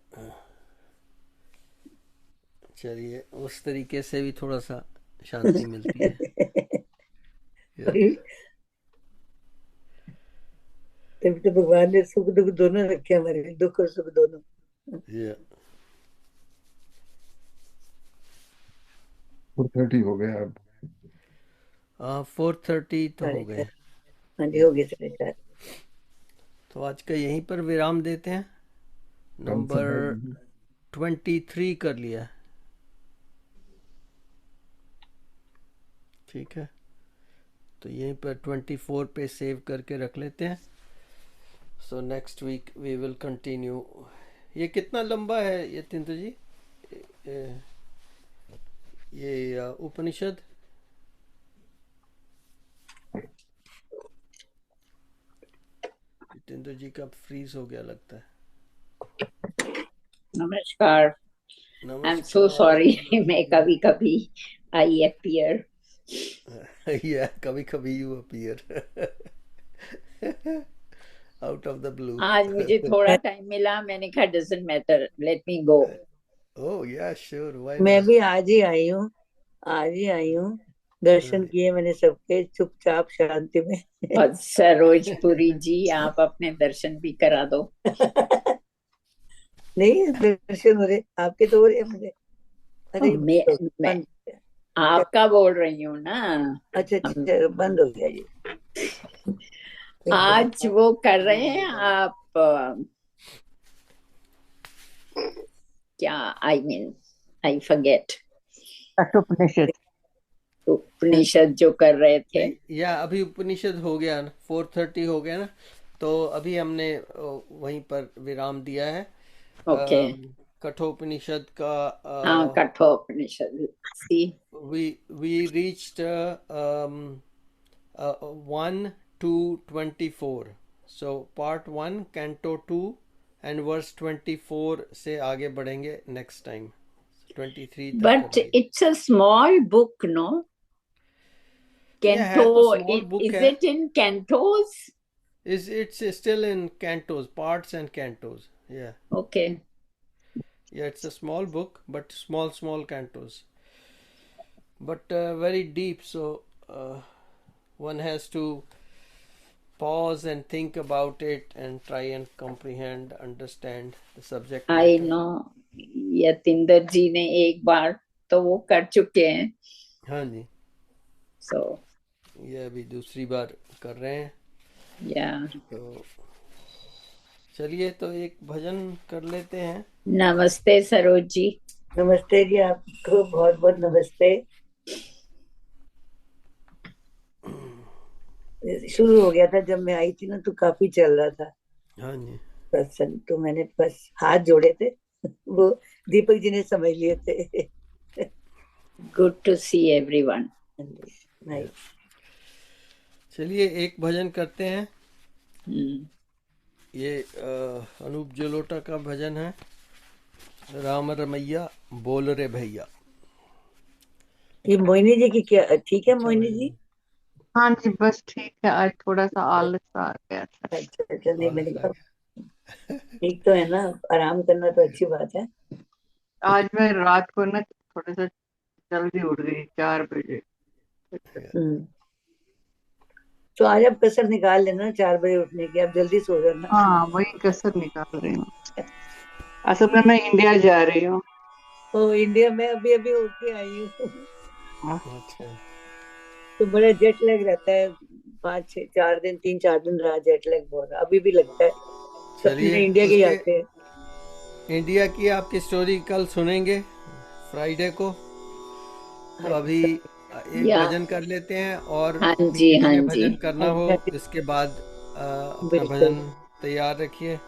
चलिए, उस तरीके से भी थोड़ा सा शांति मिलती है। या तभी तो भगवान ने सुख दुख दोनों रखे हमारे लिए, दुख और सुख दोनों। या 4:30 हो गया अब। 4:30 तो हो साढ़े गए। चार, हाँ जी हो गए 4:30। तो आज का यहीं पर विराम देते हैं। कल नंबर सुबह 23 कर लिया। ठीक है, तो यहीं पर 24 पे सेव करके रख लेते हैं। So next week we will continue. ये कितना लंबा है ये तिंतु जी, ये उपनिषद? तिंतु जी का फ्रीज हो गया लगता है। नमस्कार। आई एम सो सॉरी, मैं कभी कभी आई अपीयर। Yeah, कभी कभी you appear out of the blue. आज मुझे थोड़ा टाइम मिला, मैंने कहा doesn't matter, let me go. Oh yeah, sure. Why मैं not? भी आज ही आई हूँ। दर्शन किए मैंने सबके, चुपचाप शांति में। और सरोजपुरी जी, आप अपने दर्शन भी करा दो। नहीं, दर्शन हो रहे, आपके तो हो रहे मुझे। अरे मैं आपका बोल रही हूँ ना। अच्छा, बंद हो गया ये। आज वो कर रहे हैं आप, क्या, आई मीन आई फॉरगेट, उपनिषद जो कर रहे थे। या अभी उपनिषद हो गया ना, 4:30 हो गया ना, तो अभी हमने वहीं पर विराम दिया है। ओके। कठोपनिषद का हाँ, Kathopanishad. we reached 1 to 24. So part 1 canto 2 and verse 24 से आगे बढ़ेंगे next time, 23 तक But करेंगे। it's a small book, no? Yeah, Canto, तो small book is है। it in cantos? It's still in cantos, parts and cantos. Yeah. Okay. Yeah, it's a small book, but small cantos. But very deep, so one has to pause and think about it and try and comprehend, understand the subject I matter. know. Yatinder जी ने एक बार तो वो कर चुके हैं। हाँ जी, So ये अभी दूसरी बार कर रहे हैं। yeah. तो चलिए, तो एक भजन कर लेते हैं। नमस्ते सरोज जी। नमस्ते जी, आपको बहुत बहुत नमस्ते। शुरू हो गया था जब मैं आई थी ना, तो काफी चल रहा था हाँ जी, सत्संग, तो मैंने बस हाथ जोड़े थे, वो दीपक जी ने समझ लिए थे। Good to see everyone. Nice. चलिए एक भजन करते हैं। ये अनूप जलोटा का भजन है, राम रमैया बोल रे भैया। ये मोहिनी जी की क्या, ठीक है मोहिनी जी? हाँ जी, बस ठीक है। आज थोड़ा सा आलस आ गया था। अच्छा, नहीं मैंने कहा ठीक तो है ना, आराम करना तो अच्छी बात है। आज मैं रात को ना थोड़ा सा जल्दी उठ गई, 4 बजे। तो आज आप कसर निकाल लेना 4 बजे उठने की, आप जल्दी सो जाना। हाँ, वही कसर निकाल रही हूँ। असल में मैं इंडिया जा रही हूँ। ओ, इंडिया में अभी अभी होके आई हूँ। अच्छा, तो बड़ा जेट लैग रहता है, 4 दिन 3-4 दिन रहा जेट लैग, बहुत अभी भी लगता है। चलिए इंडिया के आते हैं। इंडिया की आपकी स्टोरी कल सुनेंगे फ्राइडे को। तो अभी एक भजन कर लेते हैं, और हाँ जी, हाँ जी। भजन करना हो इसके बाद अपना भजन तैयार रखिए।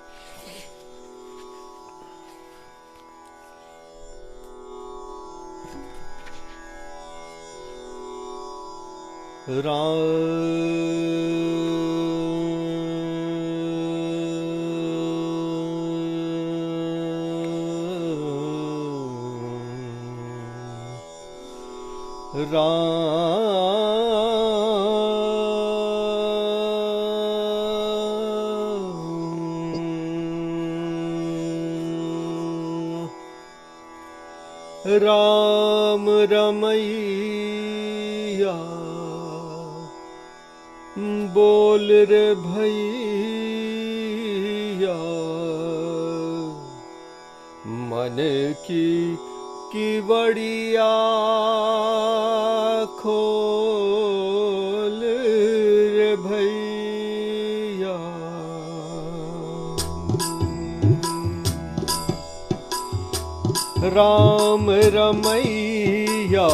राम रमैया बोल रे भैया, मन की बड़िया खोल रे भैया। राम रमैया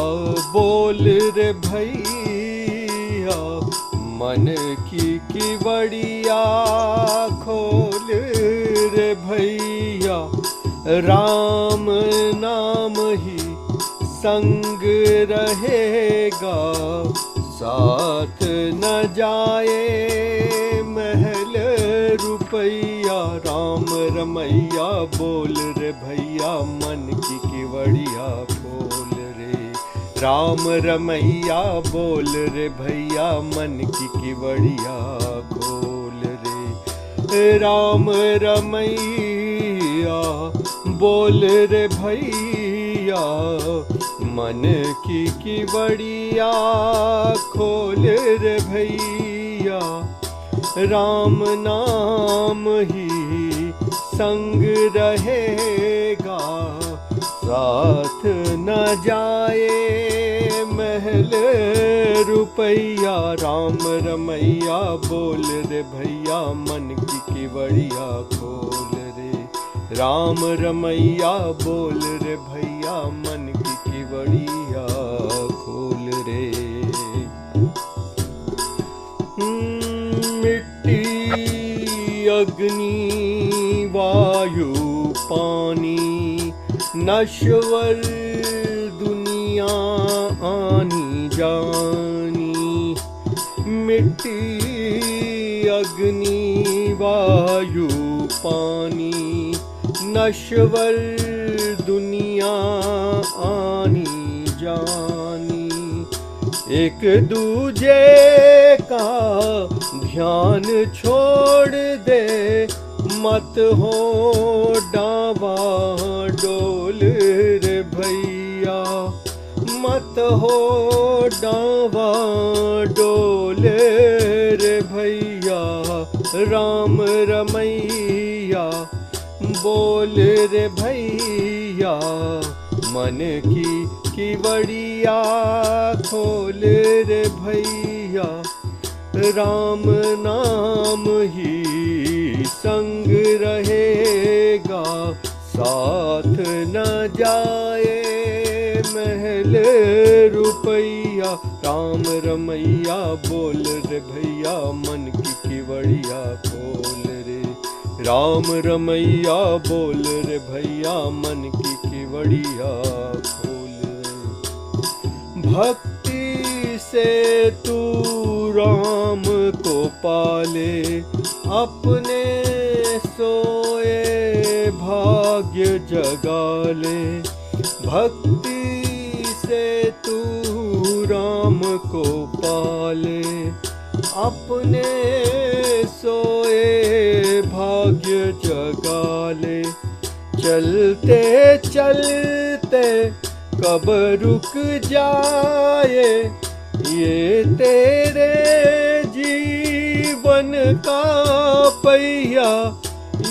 बोल रे भैया, मन की किवड़िया खोल रे भैया, राम नाम ही संग रहेगा, साथ न जाए महल रुपैया। राम रमैया बोल रे भैया, मन की किवड़िया खोल रे। राम रमैया बोल रे भैया, मन की किवड़िया खोल रे। राम रमैया बोल रे भैया, मन की किवड़िया खोल रे भैया। राम नाम ही संग रहेगा, साथ न जाए महल रुपैया। राम रमैया बोल रे भैया, मन की किवड़िया खोल रे। राम रमैया बोल रे भैया, मन की किवड़िया खोल रे। मिट्टी अग्नि वायु पानी, नश्वर दुनिया आनी जानी। मिट्टी अग्नि वायु पानी, नश्वर दुनिया आनी जानी। एक दूजे का ध्यान छोड़ दे, मत हो डावा डोल रे भैया, मत हो डावा डोल रे भैया। राम रमैया बोल रे भैया, मन की किवड़िया खोल रे भैया। राम नाम ही संग रहेगा, साथ न जाए महल रुपैया। राम रमैया बोल रे भैया, मन की किवड़िया खोल रे। राम रमैया बोल रे भैया, मन की किवड़िया खोल रे। भक्ति से तू राम को पाले, अपने सोए भाग्य जगा ले। भक्ति से तू राम को पाले, अपने सोए भाग्य जगा ले। चलते चलते कब रुक जाए, ये तेरे जीवन का पहिया,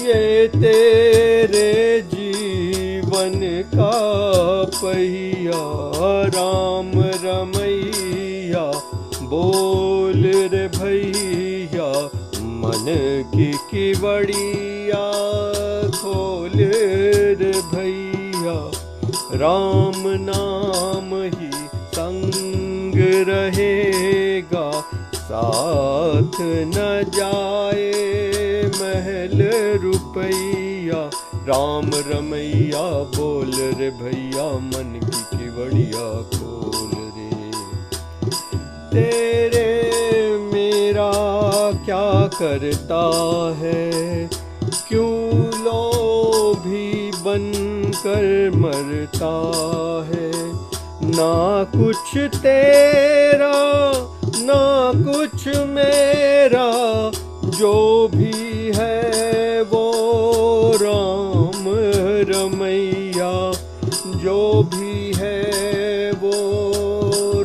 ये तेरे जीवन का पहिया। राम रमैया बोल रे भैया, मन की किवड़िया खोल रे भैया। राम नाम ही संग रहेगा, साथ न जाए महल रुपैया। राम रमैया बोल रे भैया, मन की किवड़िया खोल रे। तेरे मेरा क्या करता है, क्यों लोभी बनकर मरता है। ना कुछ तेरा ना कुछ मेरा, जो भी है वो राम रमैया। जो भी है वो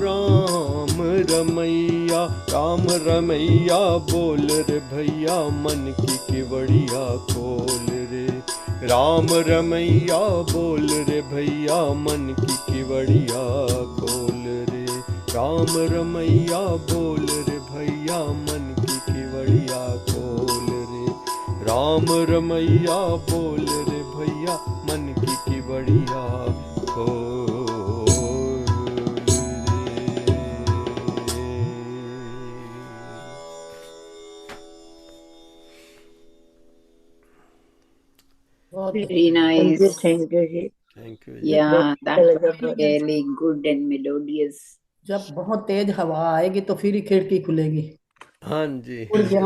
राम रमैया। राम रमैया बोल रे भैया, मन की किवड़िया खोल रे। राम रमैया बोल रे भैया, मन की किवड़िया खोल रे। राम रमैया बोल रे भैया, मन की किवड़िया खोल रे। राम रमैया बोल रे भैया, मन की किवड़िया खोल रे। Very thank you nice. जी। थैंक यू ये जी। बहुत Yeah, अच्छा that's लगा बहुत। really good and melodious. जब बहुत तेज हवा आएगी तो फिर ही खिड़की खुलेगी। हाँ जी। उड़